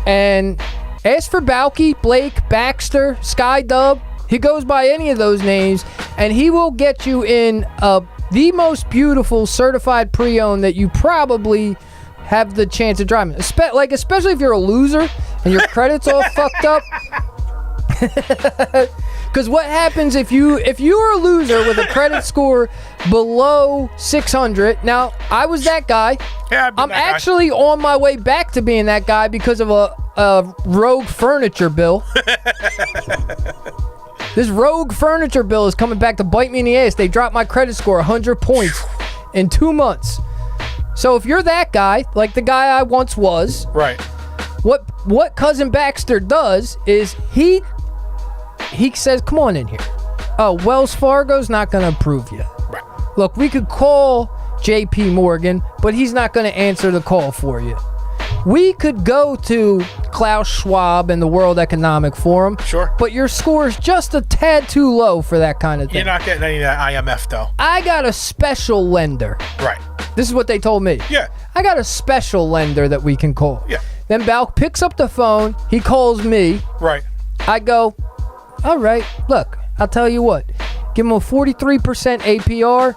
and ask for Balky, Blake, Baxter, Skydub. He goes by any of those names, and he will get you in the most beautiful certified pre-owned that you probably have the chance of driving. Especially if you're a loser and your credit's all fucked up. Because what happens if you're a loser with a credit score below 600? Now, I was that guy. Yeah, I'm actually on my way back to being that guy because of a rogue furniture bill. This rogue furniture bill is coming back to bite me in the ass. They dropped my credit score 100 points in 2 months. So if you're that guy, like the guy I once was, right. What Cousin Baxter does is he says, come on in here. Oh, Wells Fargo's not going to approve you. Right. Look, we could call JP Morgan, but he's not going to answer the call for you. We could go to Klaus Schwab and the World Economic Forum. Sure. But your score is just a tad too low for that kind of thing. You're not getting any of that IMF, though. I got a special lender. Right. This is what they told me. Yeah. I got a special lender that we can call. Yeah. Then Balk picks up the phone. He calls me. Right. I go, all right, look, I'll tell you what. Give him a 43% APR,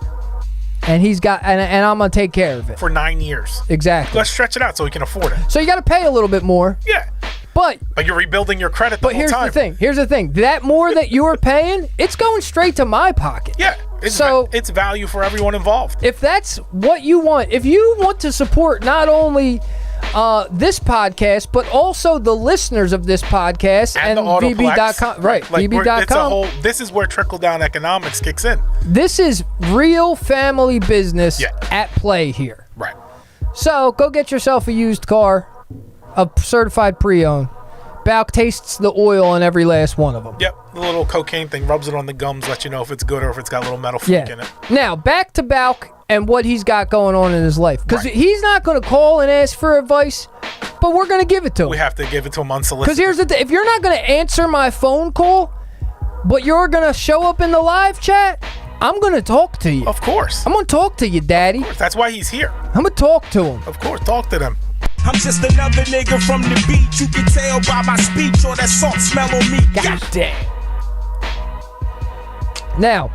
and he's got, and I'm going to take care of it. For 9 years. Exactly. Let's stretch it out so we can afford it. So you got to pay a little bit more. Yeah. But you're rebuilding your credit the whole time. Here's the thing. That more that you're paying, it's going straight to my pocket. Yeah. It's value for everyone involved. If that's what you want, if you want to support not only this podcast, but also the listeners of this podcast and VB.com. Right, VB.com. This is where trickle-down economics kicks in. This is real family business at play here. Right. So go get yourself a used car, a certified pre-owned. Balk tastes the oil on every last one of them. Yep, the little cocaine thing, rubs it on the gums, lets you know if it's good or if it's got a little metal freak in it. Now, back to Balk and what he's got going on in his life. Because he's not going to call and ask for advice, but we're going to give it to him. We have to give it to him unsolicited. Because here's the thing. If you're not going to answer my phone call, but you're going to show up in the live chat, I'm going to talk to you. Of course. I'm going to talk to you, Daddy. That's why he's here. I'm going to talk to him. Of course, talk to them. I'm just another nigga from the beach. You can tell by my speech or that salt smell on me. God damn. Now,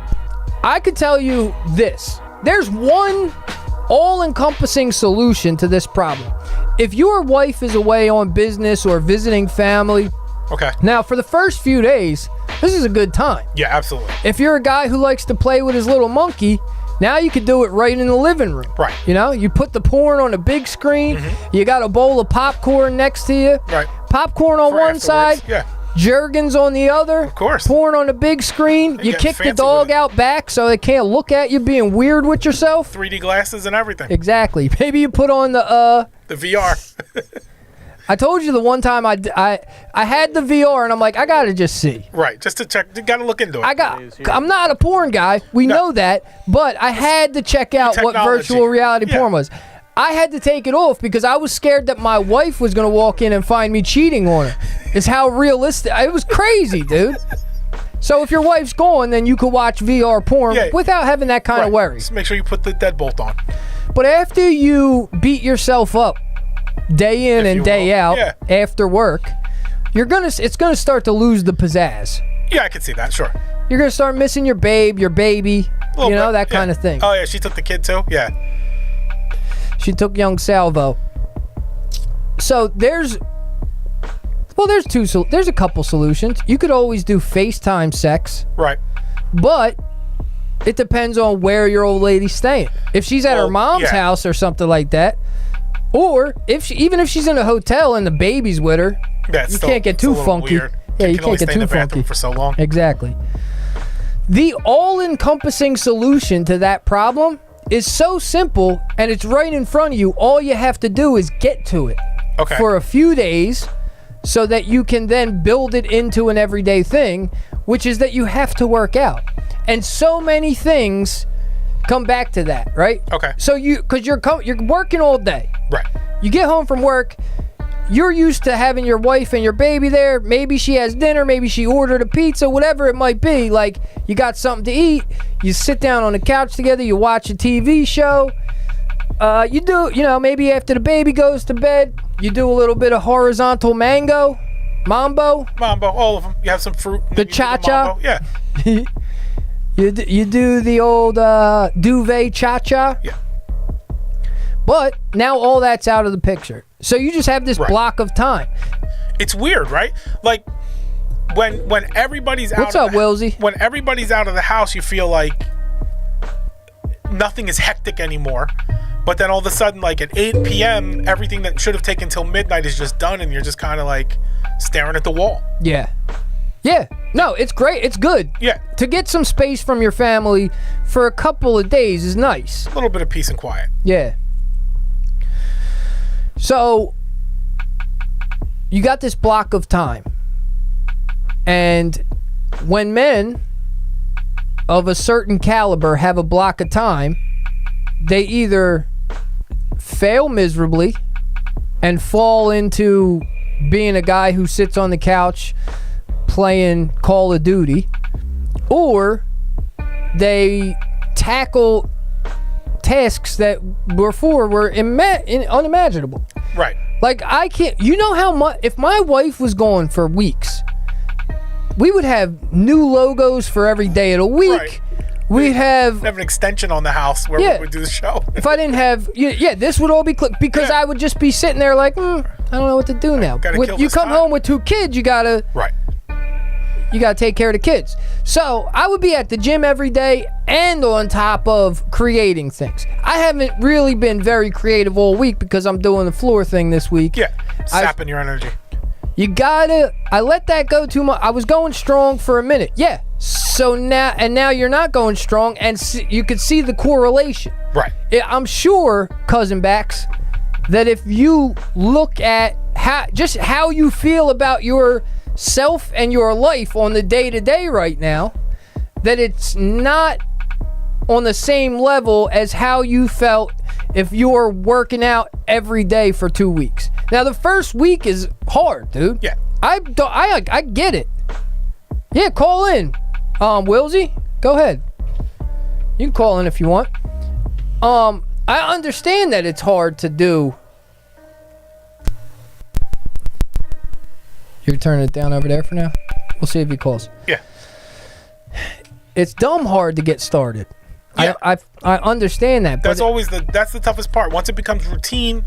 I could tell you this. There's one all-encompassing solution to this problem. If your wife is away on business or visiting family, okay. Now, for the first few days, this is a good time. Yeah, absolutely. If you're a guy who likes to play with his little monkey, now you could do it right in the living room. Right. You know, you put the porn on a big screen. Mm-hmm. You got a bowl of popcorn next to you. Right. Popcorn on one side. Yeah. Jergens on the other. Of course. Porn on the big screen. You kick the dog out back so they can't look at you being weird with yourself. 3D glasses and everything. Exactly. Maybe you put on the VR. I told you the one time I had the VR and I'm like, I gotta just see. Right, just to check. You gotta look into it. I'm not a porn guy. We know that, but I had to check out what virtual reality porn was. I had to take it off because I was scared that my wife was going to walk in and find me cheating on her. Is how realistic. It was crazy, dude. So if your wife's gone, then you could watch VR porn without having that kind of worry. Just make sure you put the deadbolt on. But after you beat yourself up day in and day out after work, it's gonna start to lose the pizzazz. Yeah, I can see that. Sure. You're gonna start missing your baby, that kind of thing. Oh yeah, she took the kid too. Yeah. She took young Salvo. So there's a couple solutions. You could always do FaceTime sex. Right. But it depends on where your old lady's staying. If she's at her mom's house or something like that, or even if she's in a hotel and the baby's with her, you can't get too funky. Weird. Yeah, you can't get too funky for so long. Exactly. The all-encompassing solution to that problem is so simple, and it's right in front of you. All you have to do is get to it for a few days so that you can then build it into an everyday thing, which is that you have to work out. And so many things come back to that, right? Okay. So because you're working all day. Right. You get home from work, you're used to having your wife and your baby there. Maybe she has dinner, maybe she ordered a pizza, whatever it might be. Like, you got something to eat, you sit down on the couch together, you watch a TV show. You do, maybe after the baby goes to bed, you do a little bit of horizontal mambo, all of them. You have some fruit. The cha-cha. Yeah. You do the old duvet cha-cha. Yeah. But now all that's out of the picture. So you just have this block of time. It's weird, right? Like when everybody's out. What's up, Wilsey? When everybody's out of the house, you feel like nothing is hectic anymore. But then all of a sudden, like at 8 p.m., everything that should have taken till midnight is just done, and you're just kind of like staring at the wall. Yeah. Yeah. No, it's great. It's good. Yeah. To get some space from your family for a couple of days is nice. A little bit of peace and quiet. Yeah. So, you got this block of time. And when men of a certain caliber have a block of time, they either fail miserably and fall into being a guy who sits on the couch playing Call of Duty, or they tackle tasks that before were unimaginable. Right. Like, I can't, how much, if my wife was gone for weeks, we would have new logos for every day of the week. Right. We'd have an extension on the house where we would do the show. If I didn't have, this would all be clicked because I would just be sitting there like, I don't know what to do now. You come home with 2 kids, you gotta take care of the kids. So I would be at the gym every day and on top of creating things. I haven't really been very creative all week because I'm doing the floor thing this week. Yeah, sapping your energy. I let that go too much. I was going strong for a minute. Yeah. So now you're not going strong, and you could see the correlation. Right. I'm sure, Cousin Bax, that if you look at how you feel about yourself and your life on the day-to-day right now, that it's not on the same level as how you felt if you were working out every day for 2 weeks. Now, the first week is hard, dude. Yeah. I get it. Yeah, call in. Wilsey, go ahead. You can call in if you want. I understand that it's hard to do. You're turning it down over there for now? We'll see if he calls. Yeah. It's dumb hard to get started. Yeah. I understand that. That's that's the toughest part. Once it becomes routine,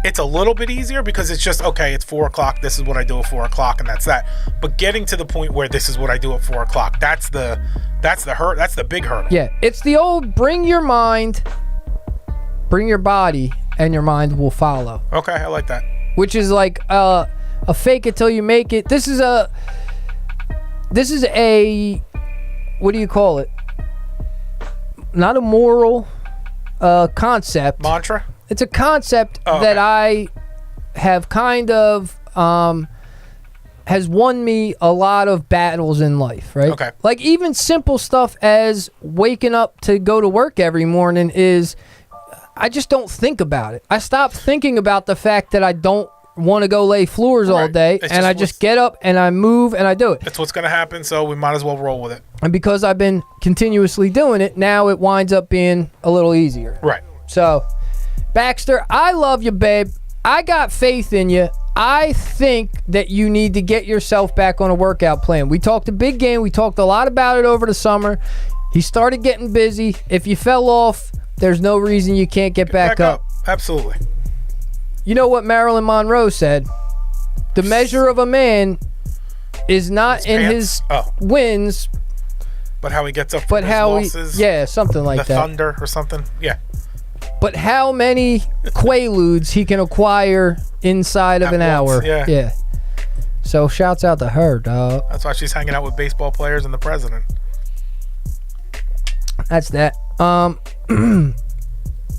it's a little bit easier because it's just, okay, it's 4 o'clock. This is what I do at 4 o'clock, and that's that. But getting to the point where this is what I do at 4 o'clock, that's the big hurdle. Yeah, it's the old bring your body, and your mind will follow. Okay, I like that. Which is like a fake it till you make it. This is a what do you call it? Not a moral concept. Mantra? It's a concept that I have kind of has won me a lot of battles in life, right? Okay. Like even simple stuff as waking up to go to work every morning is I just don't think about it. I stopped thinking about the fact that I don't want to go lay floors all day, and I just get up and I move and I do it. That's what's going to happen, so we might as well roll with it. And because I've been continuously doing it, now it winds up being a little easier. Right. So, Baxter, I love you, babe. I got faith in you. I think that you need to get yourself back on a workout plan. We talked a big game. We talked a lot about it over the summer. He started getting busy. If you fell off, there's no reason you can't get back up. Absolutely. You know what Marilyn Monroe said? The measure of a man is not in his wins, but how he gets up from but his how losses. Something like the that. Thunder or something. Yeah. But how many quaaludes he can acquire inside of an hour. Yeah. So shouts out to her, dog. That's why she's hanging out with baseball players and the president. That's that.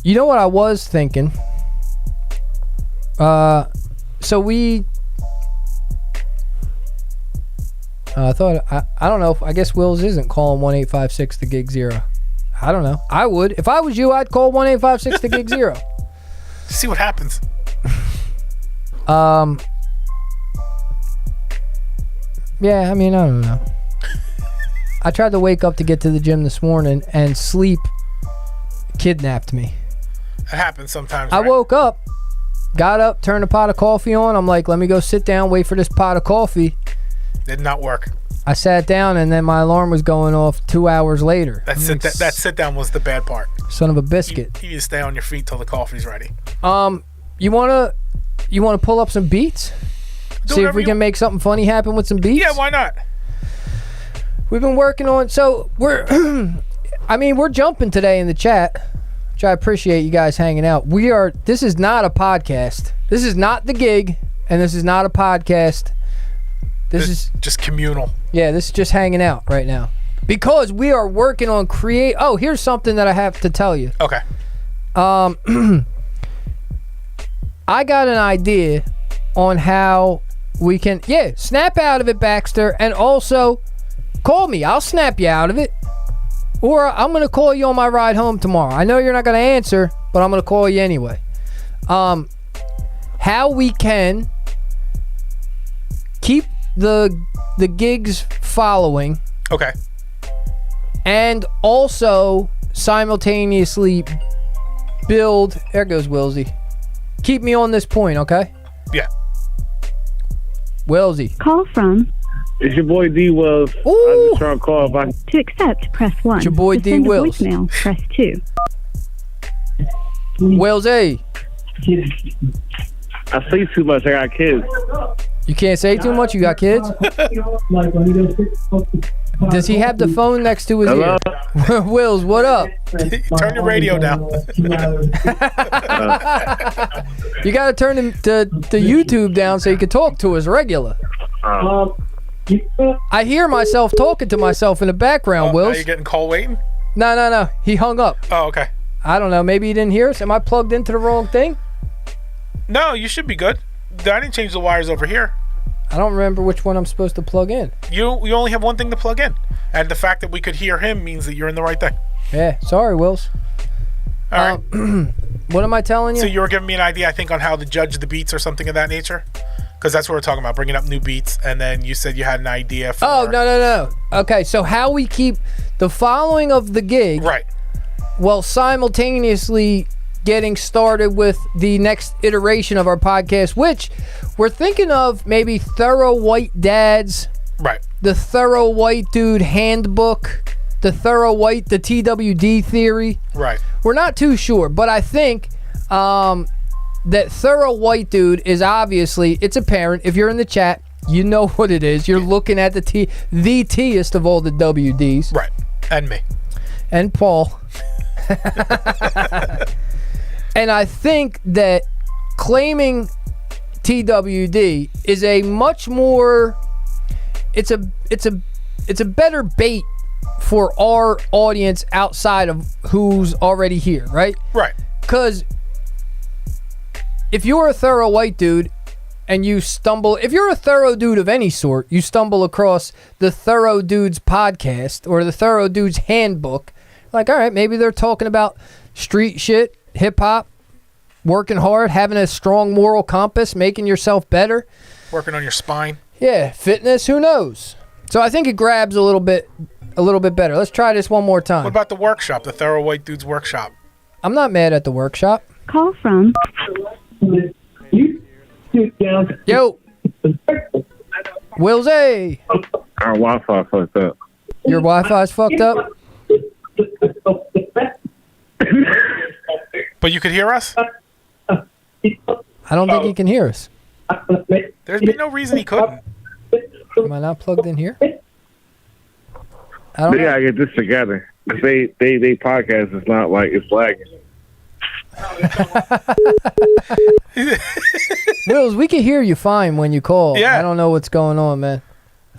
You know what I was thinking? So we I thought I don't know, I guess Wills isn't calling 1-856 the gig zero. I don't know. I would. If I was you, I'd call 1-856 the gig zero. See what happens. Yeah, I mean, I don't know. I tried to wake up to get to the gym this morning and sleep kidnapped me. It happens sometimes. I right? woke up, got up, turned a pot of coffee on. I'm like, let me go sit down, wait for this pot of coffee. Did not work. I sat down and then my alarm was going off 2 hours later. That sit down was the bad part. Son of a biscuit. You need to stay on your feet till the coffee's ready. You wanna pull up some beats? See if we can make something funny happen with some beats? Yeah, why not? We've been working on, so we're we're jumping today in the chat, which I appreciate you guys hanging out. This is not a podcast. This is not the gig, and this is not a podcast. This is just communal. Yeah, this is just hanging out right now. Because we are working on here's something that I have to tell you. Okay. I got an idea on how we can snap out of it, Baxter, and also call me. I'll snap you out of it. Or I'm going to call you on my ride home tomorrow. I know you're not going to answer, but I'm going to call you anyway. How we can keep the gigs following. Okay. And also simultaneously build. There goes Wilsey. Keep me on this point, okay? Yeah. Wilsey. Call from. It's your boy D Wills. Ooh. I just trying to call if I. To accept, press 1. It's your boy to D send Wills. a voicemail, press 2. Wilsey. I say too much. I got kids. You can't say too much. You got kids? Does he have the phone next to his ear? Wills, what up? Turn your radio down. You got to turn the YouTube down so you can talk to us regular. I hear myself talking to myself in the background, Wills. Are you getting call waiting? No. He hung up. Oh, okay. I don't know. Maybe he didn't hear us. Am I plugged into the wrong thing? No, you should be good. I didn't change the wires over here. I don't remember which one I'm supposed to plug in. You only have one thing to plug in. And the fact that we could hear him means that you're in the right thing. Yeah, sorry, Wills. All right. What am I telling you? So you were giving me an idea, I think, on how to judge the beats or something of that nature? Because that's what we're talking about, bringing up new beats. And then you said you had an idea for... Oh, no. Okay, so how we keep the following of the gig... Right. While simultaneously getting started with the next iteration of our podcast, which we're thinking of maybe Thorough White Dads, right? The Thorough White Dude Handbook, the TWD theory, right? We're not too sure, but I think that Thorough White Dude is obviously, it's apparent. If you're in the chat, you know what it is. You're looking at the T-est of all the WDs, right? And me, and Paul. And I think that claiming TWD is a much more it's a better bait for our audience outside of who's already here, right? Right. Because if you're a thorough white dude and you stumble, if you're a thorough dude of any sort, you stumble across the Thorough Dudes podcast or the Thorough Dudes Handbook, like, all right, maybe they're talking about street shit hip hop, working hard, having a strong moral compass, making yourself better. Working on your spine. Yeah, fitness, who knows? So I think it grabs a little bit better. Let's try this one more time. What about the workshop, the Thorough White Dudes workshop? I'm not mad at the workshop. Call from Yo. Wills A. Our Wi-Fi fucked up. Your Wi-Fi's fucked up? But you could hear us? I don't think he can hear us. There's been no reason he couldn't. Am I not plugged in here? I don't They know. gotta get this together. 'Cause they podcast is not like it's lagging. Wills, we can hear you fine when you call. Yeah. I don't know what's going on, man.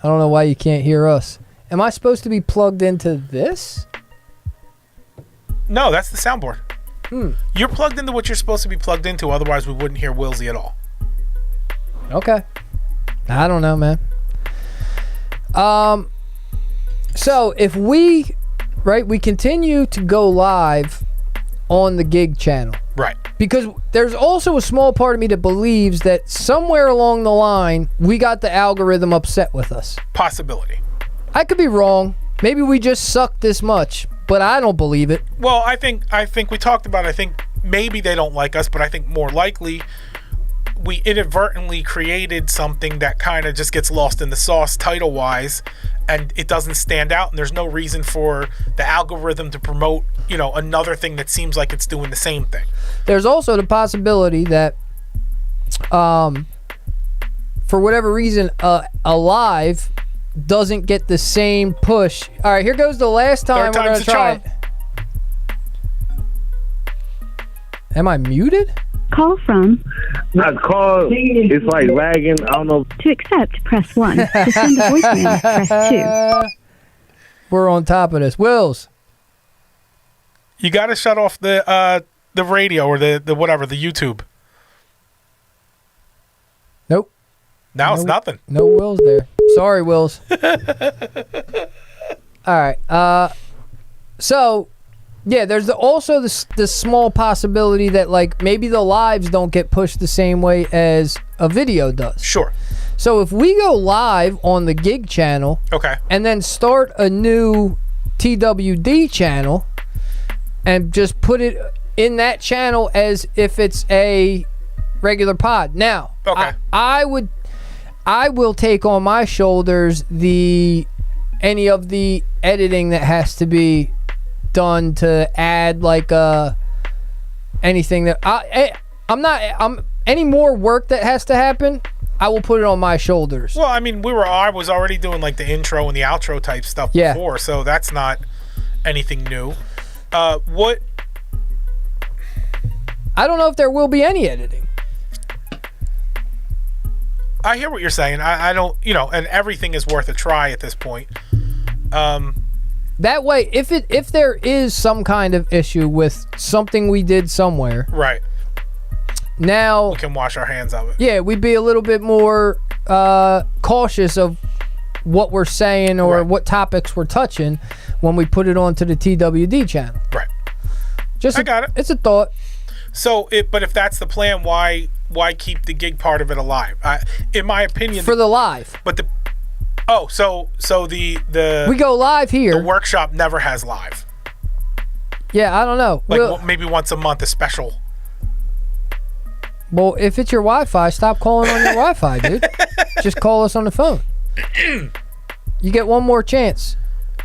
I don't know why you can't hear us. Am I supposed to be plugged into this? No, that's the soundboard. Hmm. You're plugged into what you're supposed to be plugged into, otherwise we wouldn't hear Wilsey at all. Okay. I don't know, man. So if we continue to go live on the gig channel, Right. because there's also a small part of me that believes that somewhere along the line we got the algorithm upset with us. Possibility. I could be wrong. Maybe we just suck this much, but I don't believe it. Well, I think we talked about it. I think maybe they don't like us, but I think more likely we inadvertently created something that kind of just gets lost in the sauce title-wise, and it doesn't stand out, and there's no reason for the algorithm to promote, another thing that seems like it's doing the same thing. There's also the possibility that, for whatever reason, a live doesn't get the same push. All right, here goes the last time Third we're going time's to the try charm. it. Am I muted? call from. I call. It's like lagging. I don't know. To accept, press 1. To send a voicemail, press 2. We're on top of this. Wills. You got to shut off the radio or the whatever, the YouTube. Nope. Now it's nothing. No Wills there. Sorry, Wills. All right. So, yeah, there's also the small possibility that, like, maybe the lives don't get pushed the same way as a video does. Sure. So if we go live on the gig channel Okay. and then start a new TWD channel and just put it in that channel as if it's a regular pod. Now, Okay. I will take on my shoulders any of the editing that has to be done to add like anything that any more work that has to happen, I will put it on my shoulders. Well, I mean, I was already doing like the intro and the outro type stuff Yeah. before, so that's not anything new. What? I don't know if there will be any editing. I hear what you're saying. I don't, and everything is worth a try at this point. That way, if there is some kind of issue with something we did somewhere, Right. now, We can wash our hands of it. yeah, we'd be a little bit more cautious of what we're saying or Right. what topics we're touching when we put it onto the TWD channel. Right. Just I got it. It's a thought. So, but if that's the plan, why keep the gig part of it alive? In my opinion, For the live. but so the We go live here. the workshop never has live. Yeah, I don't know. Like maybe once a month, a special. Well, if it's your Wi-Fi, stop calling on your Wi-Fi, dude. Just call us on the phone. You get one more chance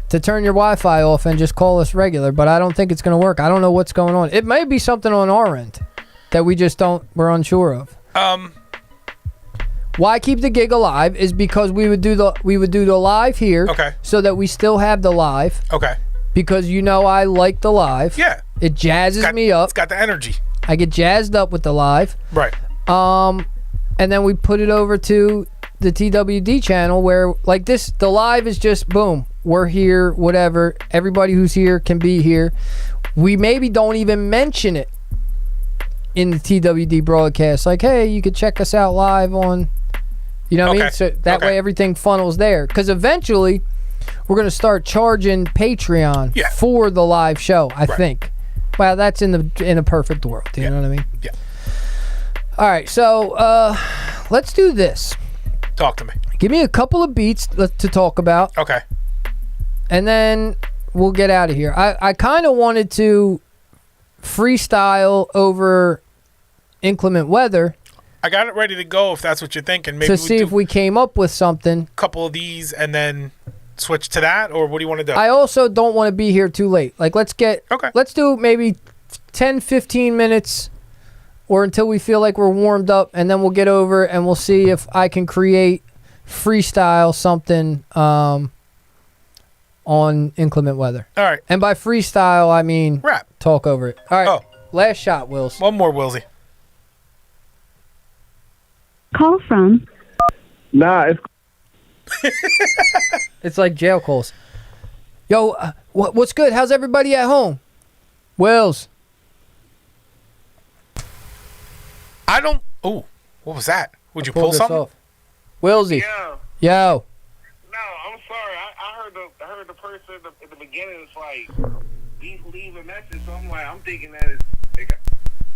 to turn your Wi-Fi off and just call us regular, but I don't think it's going to work. I don't know what's going on. It may be something on our end that we're unsure of. Why keep the gig alive is because we would do the live here, Okay. so that we still have the live, Okay. because I like the live. Yeah. It jazzes me up. It's got the energy. I get jazzed up with the live. Right. And then we put it over to the TWD channel where, like, the live is just boom, we're here, whatever, everybody who's here can be here. We maybe don't even mention it in the TWD broadcast, like, hey, you could check us out live on, you know what I mean? Okay. So that way everything funnels there, because eventually we're going to start charging Patreon Yeah. for the live show, I Right. think. Well, that's in a perfect world. You know what I mean? Yeah. All right, so let's do this. Talk to me. Give me a couple of beats to talk about, Okay. and then we'll get out of here. I kind of wanted to freestyle over inclement weather I got it ready to go if that's what you're thinking. Maybe to see if we came up with something. a couple of these and then switch to that, or what do you want to do? I also don't want to be here too late. Like, let's do maybe 10, 15 minutes or until we feel like we're warmed up, and then we'll get over and we'll see if I can create freestyle something on inclement weather. All right. And by freestyle, I mean Rap. talk over it. All right. Oh. Last shot, Wills. One more, Wilsey. Call from Nah, it's It's like jail calls. Yo, what's good? How's everybody at home? Wills. I don't. Oh, what was that? Would you Pull pull this something? off. Willsy. Yeah. Yo. No, I'm sorry. I heard the person at the beginning. It's like leave a message. So I'm thinking that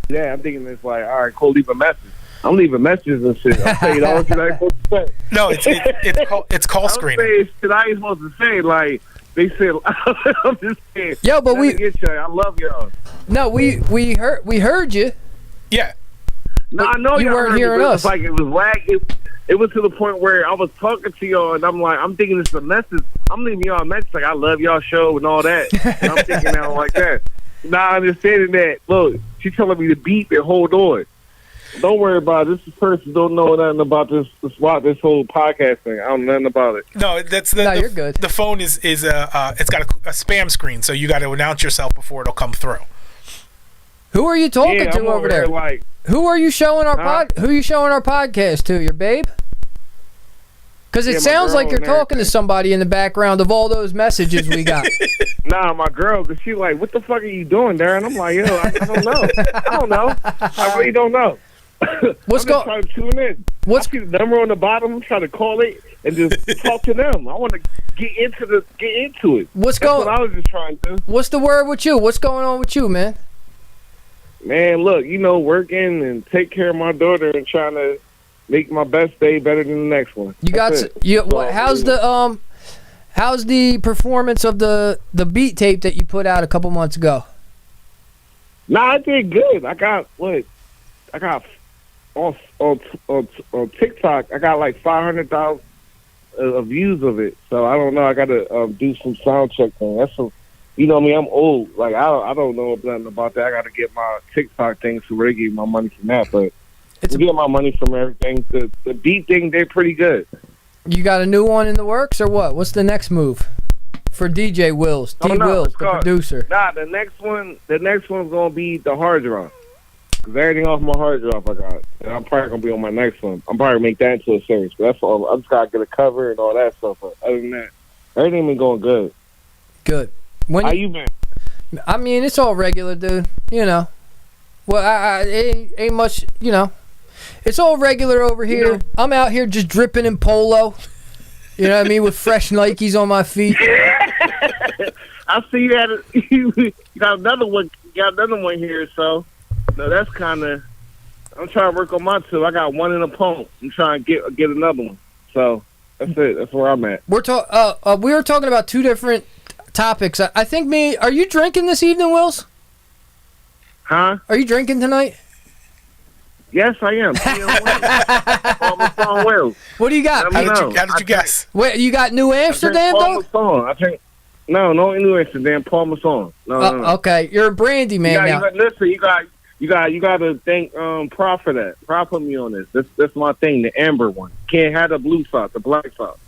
yeah. I'm thinking it's like, all right, cool. Leave a message. I'm leaving messages and shit. I'm saying all shit I ain't supposed to say. No, it's call I'm screening. saying shit I ain't supposed to say. Like they said, I'm just saying. Yo, but Let me get y'all. I love y'all. No, we heard you. Yeah. No, But I know you y'all weren't heard me, hearing but us. It's like it was lag. It was to the point where I was talking to y'all, and I'm like, I'm thinking it's a message. I'm leaving y'all a message like I love y'all show and all that. And I'm thinking now like that. Now understanding that, look, she's telling me to beep and hold on. Don't worry about it. This person don't know nothing about this whole podcast thing. I don't know nothing about it. No, that's No, you're good. The phone is it's got a spam screen, so you got to announce yourself before it'll come through. Who are you talking Yeah, to I'm over there? here like, Who are you showing our Huh? Who are you showing our podcast to? Your babe? Because it Yeah, my sounds girl like you're and talking to everything. somebody in the background of all those messages we got. nah, my girl, because she like, what the fuck are you doing, Darren? I'm like, yo, I don't know. I don't know. I really don't know. What's I'm just going? trying to tune in. What's I see the number on the bottom. I'm trying to call it and just talk to them. I want to get into it. What's That's what going? I was just trying to. What's the word with you? What's going on with you, man? Man, look, working and take care of my daughter and trying to make my best day better than the next one. You got That's s- it. you. That's all How's I'm how's the performance of the beat tape that you put out a couple months ago? Nah, I did good. I got on TikTok. I got like 500,000 views of it. So I don't know. I got to do some sound check thing. That's some. You know me, I'm old. Like I don't know nothing about that. I got to get my TikTok thing, so where they get my money from that. But It's we get my money from everything. The beat thing, they're pretty good. You got a new one in the works or what? What's the next move for DJ Wills? D Oh, no, Wills, it's the called- producer. Nah, the next one's gonna be the hard drive. 'Cause everything off my hard drive I got, and I'm probably gonna be on my next one. I'm probably gonna make that into a series. But that's all. I just gotta get a cover and all that stuff. But other than that, everything been going good. Good. When How you, you been? I mean, it's all regular, dude. You know. Well, it ain't much. You know, it's all regular over here. know- I'm out here just dripping in polo. You know what I mean, with fresh Nikes on my feet. I see you had you got another one. You got another one here. So no, that's kind of. I'm trying to work on my two. I got one in a pump. I'm trying to get another one. So that's it. That's where I'm at. We were talking about two different topics. I think are you drinking this evening, Wills? Huh? Are you drinking tonight? Yes, I am. On my phone, Will. What do you got? Let me How know. did you guess? Wait, you got New Amsterdam though? I think no New Amsterdam. Paul Masson. No. Okay, you're a brandy man now. Listen, you got to thank Prof for that. Prof put me on this. That's my thing. The amber one. Can't have the blue top, the black top.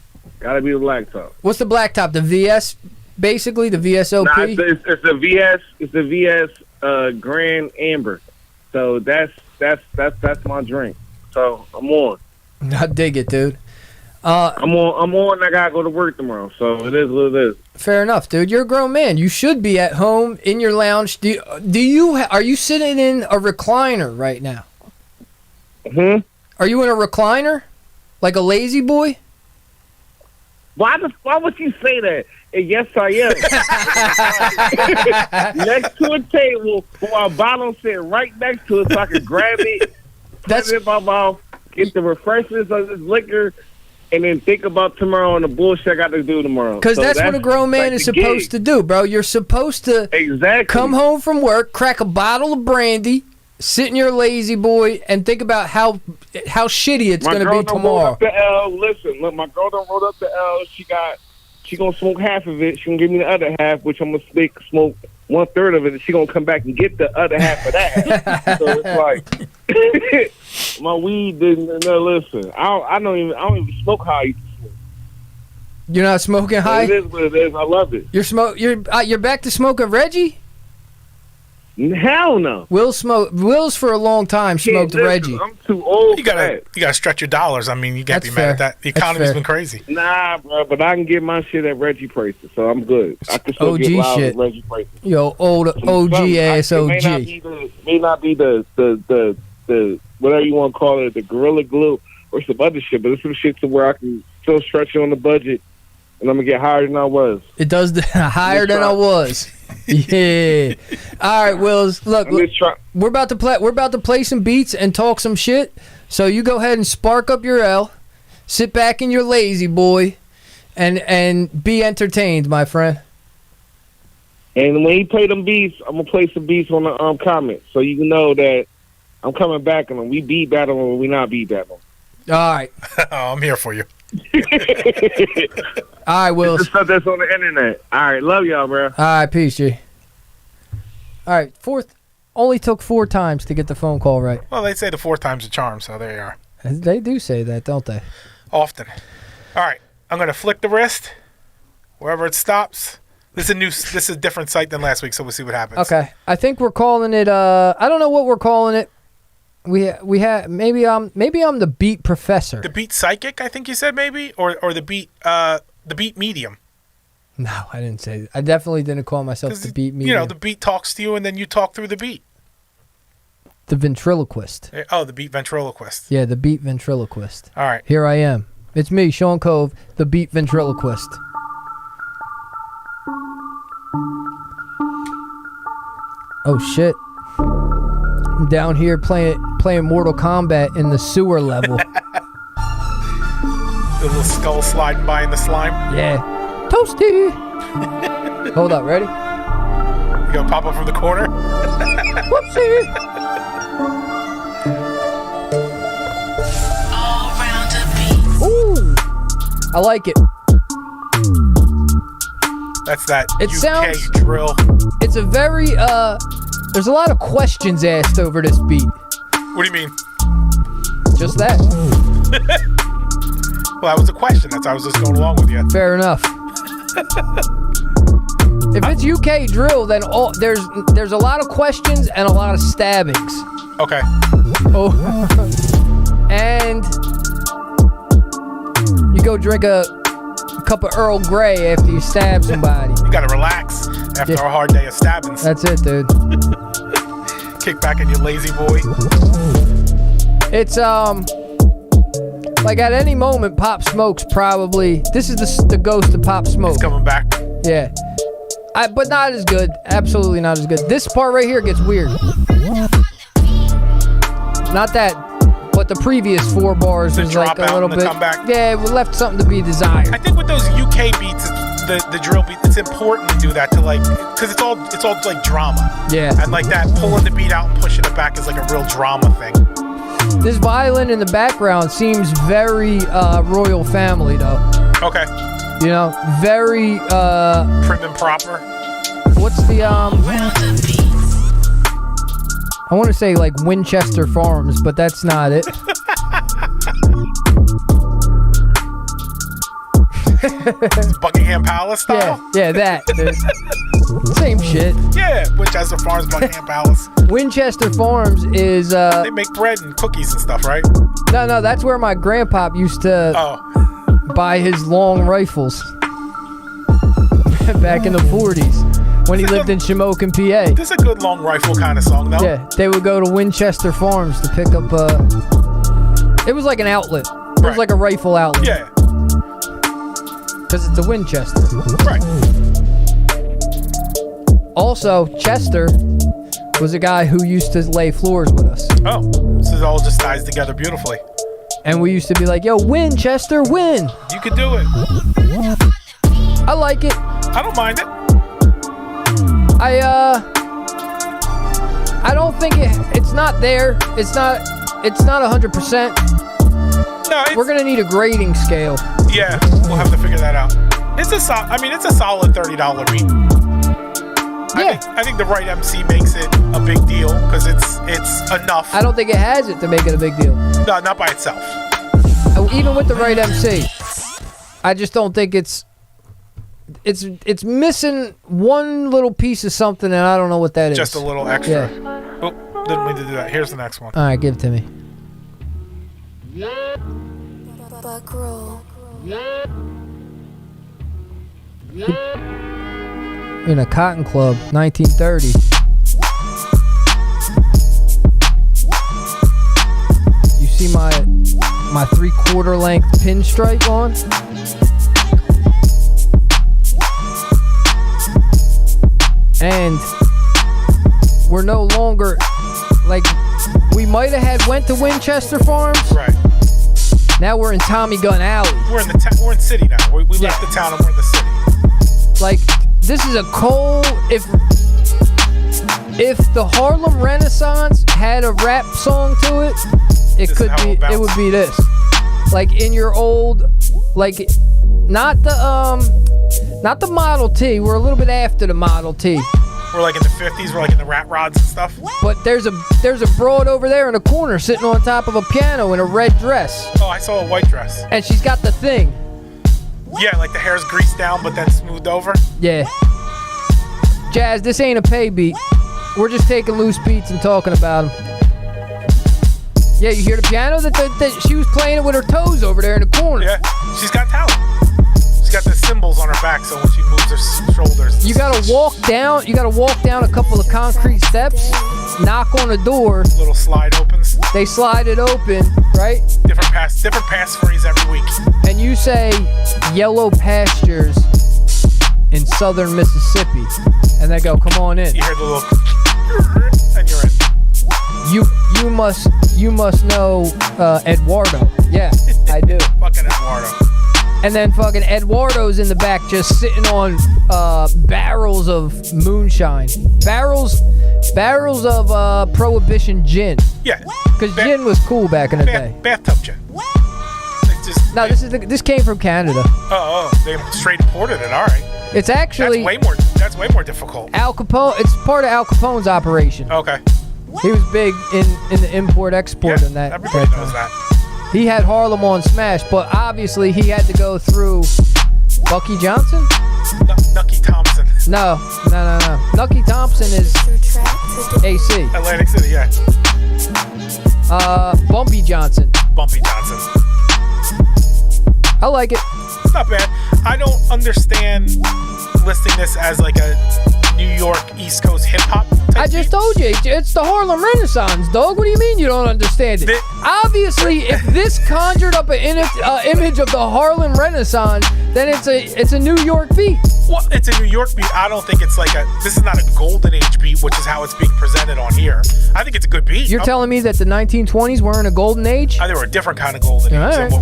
Got to be the black top. What's the black top? The VS, basically the VSOP. Nah, it's the VS. It's the VS Grand Amber. So that's my drink. So I'm on. I dig it, dude. I'm on. I gotta go to work tomorrow. So it is what it is. Fair enough, dude. You're a grown man. You should be at home in your lounge. Are you sitting in a recliner right now? Are you in a recliner, like a lazy boy? Why would you say that? And yes, I am. Next to a table while a bottle sitting right next to it so I can grab it, put it in my mouth, get the refreshments of this liquor, and then think about tomorrow and the bullshit I got to do tomorrow. Because that's what a grown man is supposed to do, bro. You're supposed to come home from work, crack a bottle of brandy, sit in your lazy boy, and think about how shitty it's going to be tomorrow. Up the L. Listen, look, my girl done rolled up the L. She gonna smoke half of it. She gonna give me the other half, which I'm gonna smoke 1/3 of it, and she gonna come back and get the other half of that. So it's like my weed didn't. No, listen, I don't even smoke how I used to smoke. You're not smoking high? It is what it is. I love it. You're back to smoking Reggie? Hell no. Will's for a long time smoked Reggie. I'm too old. You gotta stretch your dollars. I mean, you can't be mad at that. The economy's been crazy. Nah, bro, but I can get my shit at Reggie prices, so I'm good. I can still OG get loud shit. at Reggie prices. Yo, old OG ass OG. May not be the whatever you want to call it, the Gorilla Glue or some other shit, but it's some shit to where I can still stretch it on the budget, and I'm gonna get higher than I was. It does higher than I was. Yeah. All right, Wills. Look, we're about to play some beats and talk some shit. So you go ahead and spark up your L, sit back in your lazy boy, and be entertained, my friend. And when he play them beats, I'm gonna play some beats on the comments, so you know that I'm coming back on them. We beat battle or we not beat battle. All right. I'm here for you. All right, Will. It's the stuff that's on the internet. All right, love y'all, bro. All right, peace, G. All right, only took 4 times to get the phone call right. Well, they say the 4 times a charm, so there you are. They do say that, don't they? Often. All right, I'm gonna flick the wrist wherever it stops. This is a different site than last week, so we'll see what happens. Okay, I think we're calling it. I don't know what we're calling it. We have maybe I'm the beat professor. The beat psychic, I think you said maybe, or the beat medium. No, I didn't say that. I definitely didn't call myself the beat medium. You know, the beat talks to you, and then you talk through the beat. The ventriloquist. Oh, the beat ventriloquist. Yeah, the beat ventriloquist. All right. Here I am. It's me, Sean Cove, the beat ventriloquist. Oh shit. I'm down here playing Mortal Kombat in the sewer level. The little skull sliding by in the slime. Yeah. Toasty. Hold up, ready? You gonna pop up from the corner? Whoopsie. Ooh. I like it. That's that It UK sounds- drill. It's a very there's a lot of questions asked over this beat. What do you mean? Just that. Well, that was a question. That's why I was just going along with you. Fair enough. If it's UK drill, then there's a lot of questions and a lot of stabbings. Okay. Oh. And you go drink a cup of Earl Grey after you stab somebody. You gotta relax after a hard day of stabbings. That's it, dude. Kick back in your lazy boy. It's like at any moment, Pop Smoke's probably. This is the ghost of Pop Smoke. He's coming back. Yeah. But not as good. Absolutely not as good. This part right here gets weird. Not that, but the previous 4 bars The was like drop a out little and the bit. comeback. Yeah, it left something to be desired. I think with those UK beats, the drill beat, it's important to do that to because it's all like drama. Yeah. And like that, pulling the beat out and pushing it back is like a real drama thing. This violin in the background seems very royal family though. Okay. You know, very Prim and proper. what's the I want to say like Winchester Farms, but that's not it. Buckingham Palace style? Yeah, that. Dude. Same shit. Yeah, Winchester Farms, Buckingham Palace. Winchester Farms is They make bread and cookies and stuff, right? no, that's where my grandpop used to buy his long rifles back in the 40s when he lived in Shamokin, PA. This is a good long rifle kind of song, though. Yeah, they would go to Winchester Farms to pick up it was like an outlet. It was Right. like a rifle outlet. Yeah. Because it's a Winchester. Right. Also, Chester was a guy who used to lay floors with us. Oh, so it all just ties together beautifully. And we used to be like, yo, win, Chester, win. You could do it. I like it. I don't mind it. I don't think it's not there. It's not 100%. No, We're gonna need a grading scale. Yeah, we'll have to figure that out. It's a solid $30 beat. Yeah. I think the right MC makes it a big deal because it's enough. I don't think it has it to make it a big deal. No, not by itself. Even with the right MC, I just don't think it's missing one little piece of something, and I don't know what that is. Just a little extra. Yeah. Oh, didn't mean to do that. Here's the next one. All right, give it to me. In a cotton club, 1930. You see my 3/4 length pinstripe on? And we're no longer, like, we might have went to Winchester Farms. Right. Now we're in Tommy Gun Alley. We're in we're in city now. We left the town and we're in the city. Like, this is a cold. If the Harlem Renaissance had a rap song to it, it would be this. Like in your old, like, not the Model T. We're a little bit after the Model T. We're like in the 50s. We're like in the rat rods and stuff. But there's a broad over there in the corner sitting on top of a piano in a red dress. Oh, I saw a white dress. And she's got the thing. Yeah, like the hair's greased down but then smoothed over. Yeah. Jazz, this ain't a pay beat. We're just taking loose beats and talking about them. Yeah, you hear the piano? That she was playing it with her toes over there in the corner. Yeah, she's got talent. She's got the cymbals on her back, so when she moves her shoulders. You gotta walk down a couple of concrete steps, knock on a door. Little slide opens. They slide it open, right? Different pass phrase every week. And you say yellow pastures in southern Mississippi. And they go, come on in. You hear the little and you're in. You must know Eduardo. Yeah, I do. Fucking Eduardo. And then fucking Eduardo's in the back just sitting on barrels of moonshine. Barrels of Prohibition gin. Yeah. Because gin was cool back in the day. Bathtub gin. No, this came from Canada. Oh, they straight imported it. All right. It's actually that's way more difficult. Al Capone. It's part of Al Capone's operation. Okay. He was big in the import-export in that. Everybody knows that. He had Harlem on Smash, but obviously he had to go through Bucky Johnson? Nucky Thompson. No. Nucky Thompson is AC. Atlantic City, yeah. Bumpy Johnson. Bumpy Johnson. I like it. It's not bad. I don't understand listing this as like a New York East Coast hip hop. I just told you, it's the Harlem Renaissance, dog. What do you mean you don't understand it? Obviously, if this conjured up an image of the Harlem Renaissance, then it's a New York beat. Well, it's a New York beat. I don't think it's like this is not a golden age beat, which is how it's being presented on here. I think it's a good beat. You're telling me that the 1920s weren't a golden age? They were a different kind of golden age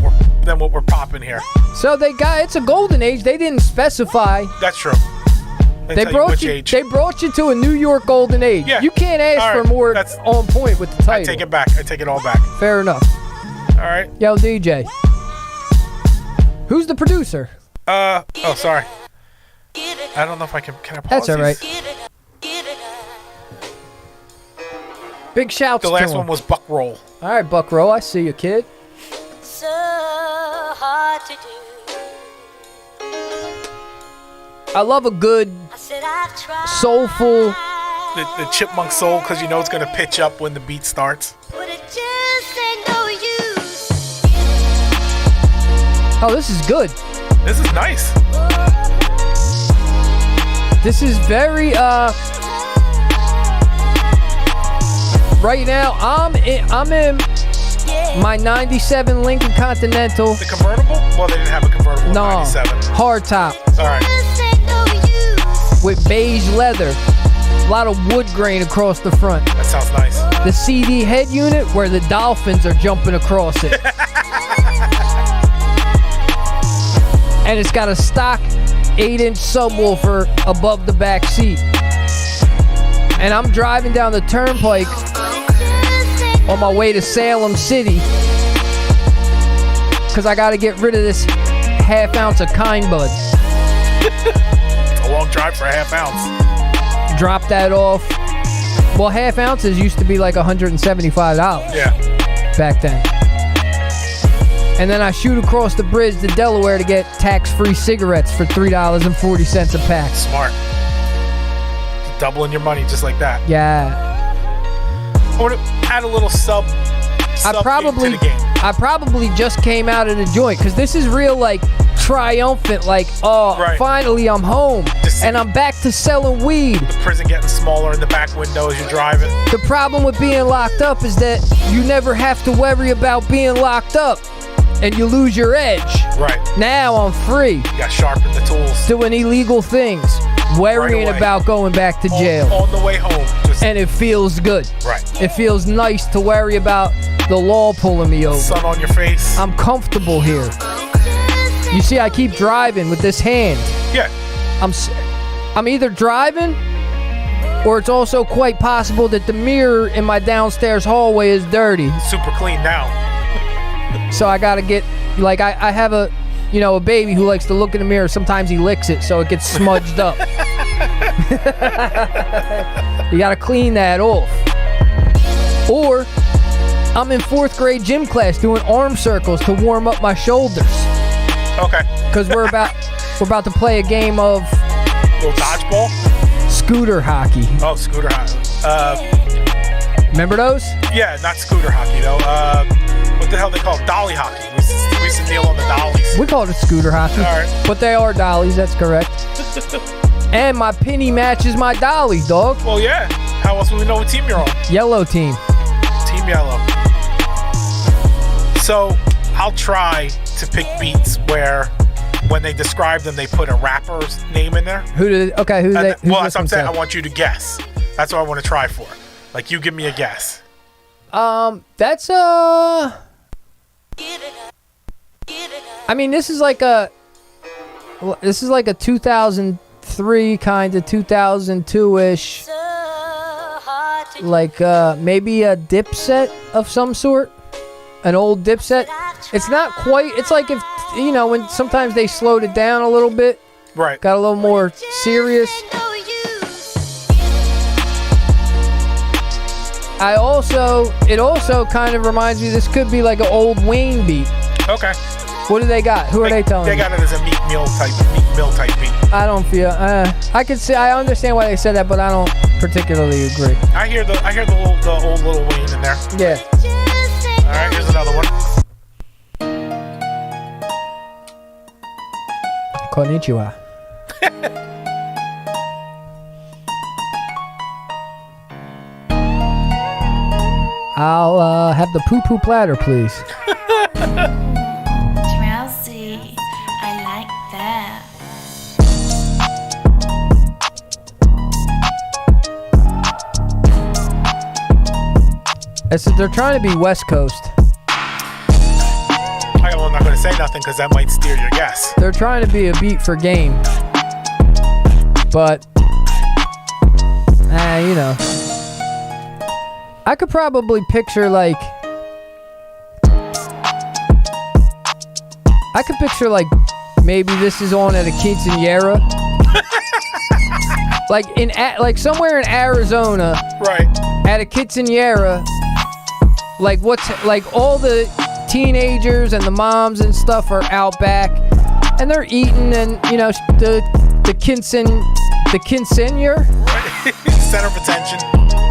than what we're popping here. So it's a golden age. They didn't specify. That's true. They brought you to a New York golden age. Yeah. You can't ask for more on point with the title. I take it back. I take it all back. Fair enough. All right. Yo, DJ. Who's the producer? Sorry. I don't know if I can I pause That's all right. Big shouts to him. The last one was Buck Roll. All right, Buck Roll. I see you, kid. So hard to do. I love a good, soulful. The chipmunk soul, because you know it's going to pitch up when the beat starts. But it just ain't no use. Oh, this is good. This is nice. This is very, right now, I'm in My 97 Lincoln Continental. The convertible? Well, they didn't have a convertible in No, 97. hard top All right. with beige leather. A lot of wood grain across the front. That sounds nice. The CD head unit where the dolphins are jumping across it. And it's got a stock 8-inch subwoofer above the back seat. And I'm driving down the turnpike on my way to Salem City because I got to get rid of this half ounce of Kind Bud. A long drive for a half ounce. Drop that off. Well, half ounces used to be like $175 Yeah. back then. And then I shoot across the bridge to Delaware to get tax-free cigarettes for $3.40 a pack. Smart. Doubling your money just like that. Yeah. I want to add a little sub game to the game. I probably just came out of the joint because this is real like triumphant, like, oh, Right. finally I'm home Just- and I'm back to selling weed. The prison getting smaller in the back window as you're driving. The problem with being locked up is that you never have to worry about being locked up and you lose your edge. Right. Now I'm free, You got to sharpen the tools. doing illegal things, worrying away. about going back to jail. On the way home. Just And it feels good. right. It feels nice to worry about the law pulling me over. Sun on your face. I'm comfortable here. You see, I keep driving with this hand. Yeah. I'm either driving, or it's also quite possible that the mirror in my downstairs hallway is dirty. Super clean now. So I gotta get, like, I have a baby who likes to look in the mirror. Sometimes he licks it, so it gets smudged up. You gotta clean that off. Or I'm in 4th grade gym class doing arm circles to warm up my shoulders. Okay. Because we're about to play a game of Little dodgeball. scooter hockey. Oh, scooter hockey. Remember those? Yeah, not scooter hockey though. What the hell they call it? Dolly hockey. We used to kneel on the dollies. We called it scooter hockey. All right. But they are dollies, that's correct. And my penny matches my dollies, dog. Well, yeah. How else would we know what team you're on? Yellow team. Team Yellow. So I'll try to pick beats where when they describe them, they put a rapper's name in there. Who's Well, that's what I'm listening saying. to? I want you to guess. That's what I want to try for. Like, you give me a guess. That's I mean, this is like a 2003 kind of 2002-ish, like maybe a Dipset of some sort, an old Dipset. It's not quite. It's like if when sometimes they slowed it down a little bit, Right. got a little more serious. It also kind of reminds me. This could be like an old Wayne beat. Okay. What do they got? Who are they telling They me? got it as a Meek Mill type beat. I don't feel. I could say I understand why they said that, but I don't particularly agree. I hear the old little Wayne in there. Yeah. All right, here's another one. Konnichiwa. I'll have the poo-poo platter, please. Drowsy, I like that. I said they're trying to be West Coast. I'm not going to say nothing because that might steer your guess. They're trying to be a beat for game. But, I could probably picture like maybe this is on at a quinceañera. like somewhere in Arizona. Right. At a quinceañera, like all the teenagers and the moms and stuff are out back, and they're eating, and the quinceañera, Center of attention.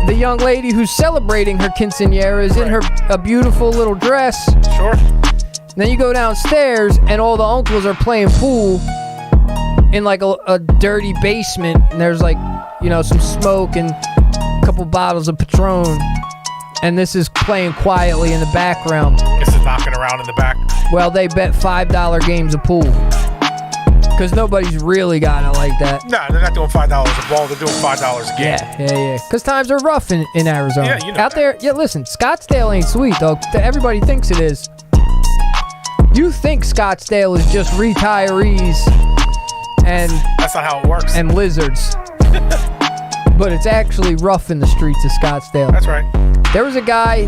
the young lady who's celebrating her quinceañera is in a beautiful little dress. Sure. And then you go downstairs, and all the uncles are playing pool in like a dirty basement, and there's like some smoke and a couple bottles of Patron. and this is playing quietly in the background. This is knocking around in the back. Well, they bet $5 games of pool. Because nobody's really got it like that. No, they're not doing $5 a ball. They're doing $5 a game. Yeah. Because times are rough in Arizona. Yeah, you know Out that. there, yeah, listen, Scottsdale ain't sweet, though. Everybody thinks it is. You think Scottsdale is just retirees and That's not how it works. and lizards. But it's actually rough in the streets of Scottsdale. That's right. There was a guy,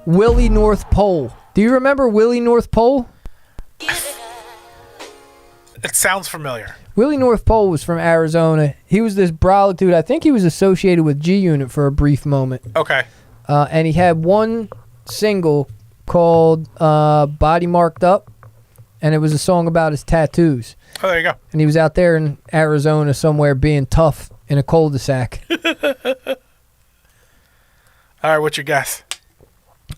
Willie North Pole. Do you remember Willie North Pole? It sounds familiar. Willie North Pole was from Arizona. He was this brolic dude. I think he was associated with G Unit for a brief moment. Okay. And he had one single called Body Marked Up, and it was a song about his tattoos. Oh, there you go. And he was out there in Arizona somewhere being tough in a cul-de-sac. All right, what's your guess?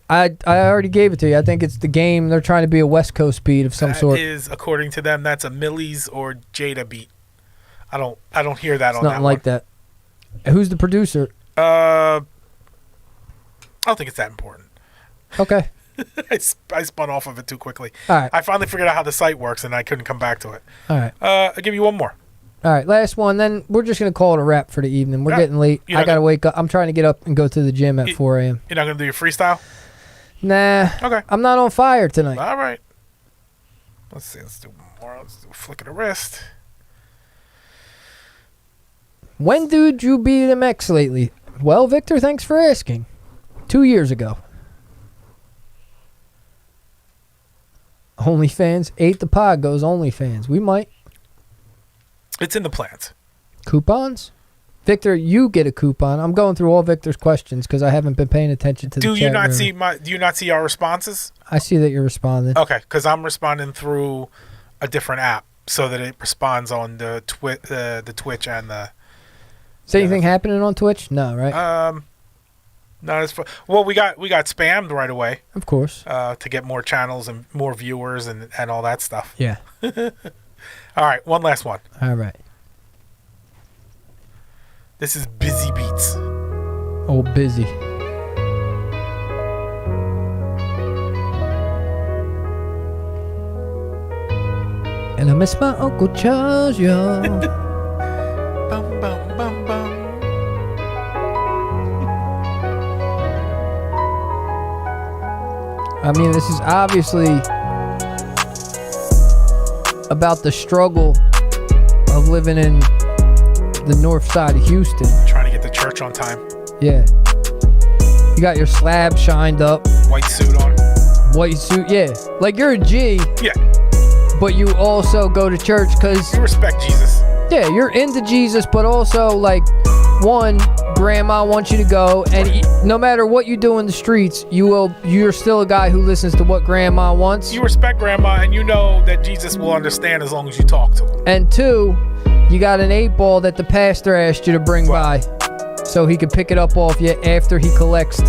I already gave it to you. I think it's the game. They're trying to be a West Coast beat of some That sort. is, according to them, that's a Millie's or Jada beat. I don't hear that It's on nothing that like one. that. Who's the producer? I don't think it's that important. Okay. I spun off of it too quickly. All right. I finally figured out how the site works, and I couldn't come back to it. All right. I'll give you one more. All right. Last one. Then we're just going to call it a wrap for the evening. We're Yeah. getting late. You're I not got to gonna- wake up. I'm trying to get up and go to the gym at 4 a.m. You're not going to do your freestyle? Nah. Okay. I'm not on fire tonight. All right. Let's see. Let's do more. Let's do a flick of the wrist. When did you beat MX lately? Well, Victor, thanks for asking. 2 years ago. OnlyFans. Ate the Pod goes OnlyFans. We might. It's in the plans. Coupons? Victor, you get a coupon. I'm going through all Victor's questions because I haven't been paying attention to the Do chat you not room. see my? Do you not see our responses? I see that you're responding. Okay, because I'm responding through a different app so that it responds on the the Twitch and the. Is anything happening on Twitch? No, right? Not as well. We got spammed right away Of course. to get more channels and more viewers and all that stuff. Yeah. All right, one last one. All right. This is Busy Beats. Oh, busy. And I miss my Uncle Charles, y'all. Bum bum bum bum. I mean, this is obviously about the struggle of living in the north side of Houston. Trying to get to church on time. Yeah. You got your slab shined up, White suit on. white suit. Yeah. Like you're a G, Yeah, but you also go to church because, you respect Jesus. yeah, you're into Jesus, but also, like, one, grandma wants you to go, and no matter what you do in the streets, you're still a guy who listens to what grandma wants. You respect grandma, and you know that Jesus will understand as long as you talk to him. And two, you got an 8-ball that the pastor asked you to bring by so he could pick it up off you after he collects.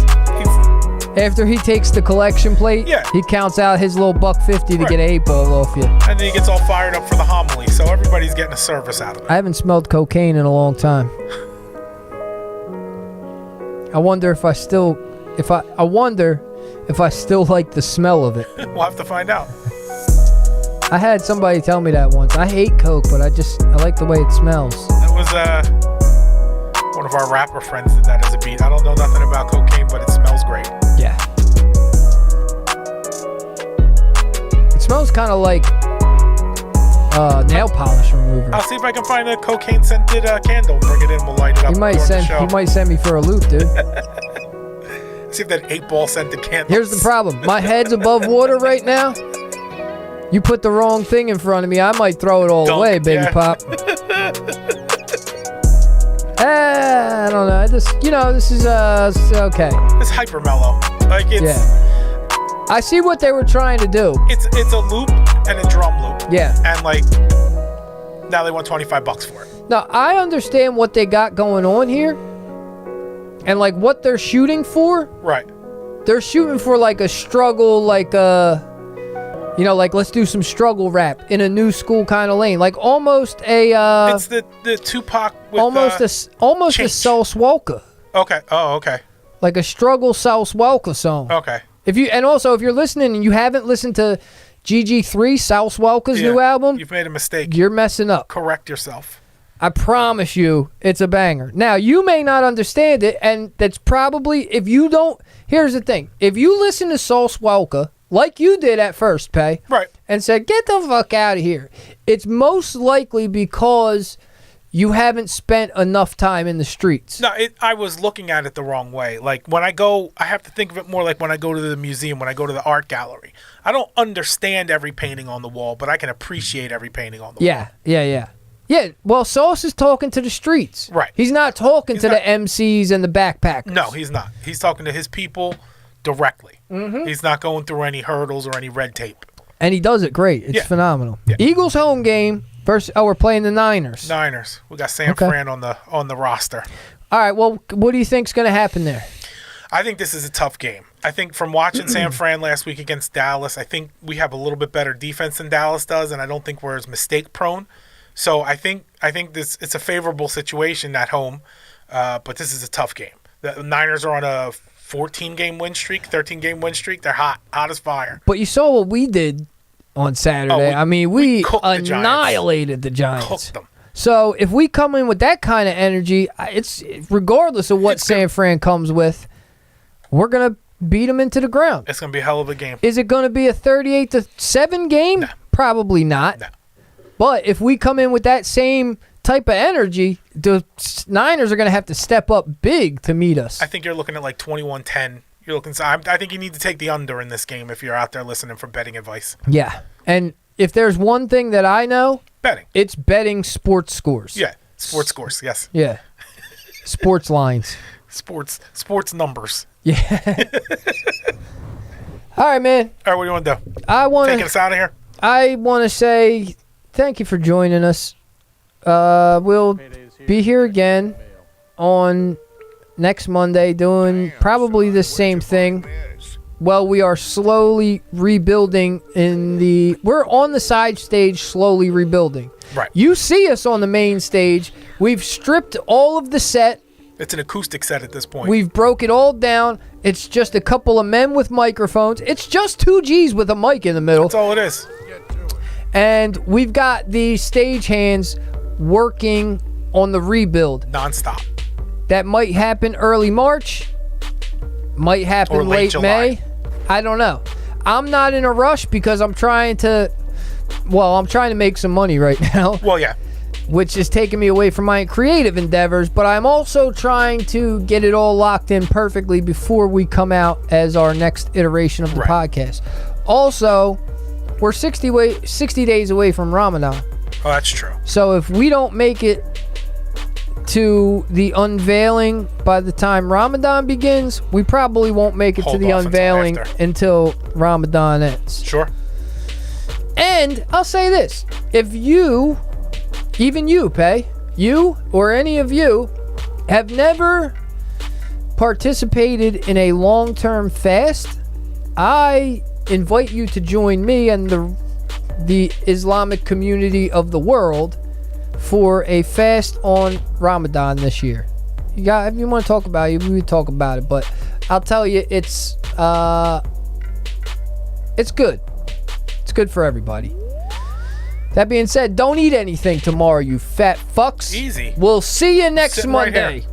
After he takes the collection plate, Yeah. he counts out his little $1.50 to Right. get an 8-ball off you. And then he gets all fired up for the homily, so everybody's getting a service out of it. I haven't smelled cocaine in a long time. I wonder if I still like the smell of it. We'll have to find out. I had somebody tell me that once. I hate coke, but I like the way it smells. That was one of our rapper friends did that as a beat. I don't know nothing about cocaine, but it smells great. Yeah. It smells kind of like nail polish remover. I'll see if I can find a cocaine scented candle and bring it in. We'll light it up. You might during the show. send me for a loop, dude. See if that 8-ball scented candle. Here's the problem. My head's above water right now. You put the wrong thing in front of me, I might throw it all Dunk, away, baby yeah. pop. I don't know. This is okay. It's hyper mellow. Like it's Yeah. I see what they were trying to do. it's a loop and a drum loop. Yeah. And like now they want $25 for it. Now, I understand what they got going on here. And like what they're shooting for. Right. They're shooting for like a struggle, like like let's do some struggle rap in a new school kind of lane, like almost a It's the Tupac with almost a Change. Sauce Walker. Okay. Oh, okay. like a struggle South Welka song. Okay. If you're listening and you haven't listened to GG3, South Welka's new album, You've made a mistake. you're messing up. Correct yourself. I promise you, it's a banger. Now, you may not understand it, and that's probably, here's the thing. If you listen to Sauce Welka, like you did at first, Pay, Right. and said, get the fuck out of here, it's most likely because you haven't spent enough time in the streets. No, I was looking at it the wrong way. Like, when I go, I have to think of it more like when I go to the museum, when I go to the art gallery. I don't understand every painting on the wall, but I can appreciate every painting on the wall. Yeah, well, Sauce is talking to the streets. Right. He's not talking to the MCs and the backpackers. No, he's not. He's talking to his people directly. Mm-hmm. He's not going through any hurdles or any red tape. And he does it great. It's phenomenal. Yeah. Eagles home game versus, we're playing the Niners. Niners. We got San Fran on the roster. All right, well, what do you think's going to happen there? I think this is a tough game. I think from watching San Fran last week against Dallas, I think we have a little bit better defense than Dallas does, and I don't think we're as mistake prone. So I think it's a favorable situation at home, but this is a tough game. The Niners are on a 13-game win streak. They're hot as fire. But you saw what we did on Saturday. We annihilated the Giants. Cooked them. So if we come in with that kind of energy, it's regardless of what San Fran comes with, we're gonna beat them into the ground. It's gonna be a hell of a game. Is it gonna be a 38-7 game? No. Probably not. No. But if we come in with that same type of energy, the Niners are going to have to step up big to meet us. I think you're looking at like 21-10. I think you need to take the under in this game if you're out there listening for betting advice. Yeah. And if there's one thing that I know, Betting. it's betting sports scores. Yeah. Sports scores, yes. Yeah. Sports lines. Sports numbers. Yeah. All right, man. All right, what do you want to do? Taking us out of here? I want to say thank you for joining us. We'll be here again on next Monday doing probably the same thing. Well, we are slowly rebuilding we're on the side stage slowly rebuilding. Right. You see us on the main stage. We've stripped all of the set. It's an acoustic set at this point. We've broke it all down. It's just a couple of men with microphones. It's just two G's with a mic in the middle. That's all it is. And we've got the stagehands working on the rebuild. Nonstop. That might happen early March. Might happen Or late late May. July. I don't know. I'm not in a rush because I'm trying to make some money right now. Well, yeah. Which is taking me away from my creative endeavors, but I'm also trying to get it all locked in perfectly before we come out as our next iteration of the podcast. Also, we're 60 days away from Ramadan. Oh, that's true. So if we don't make it to the unveiling by the time Ramadan begins, we probably won't make it to the unveiling until Ramadan ends. Sure. And I'll say this. If you, even you, Pay, you or any of you have never participated in a long-term fast, I invite you to join me and the Islamic community of the world for a fast on Ramadan this year. If you want to talk about it, we would talk about it, but I'll tell you, it's good. It's good for everybody. That being said, don't eat anything tomorrow, you fat fucks. Easy. We'll see you next Sitting right Monday. here.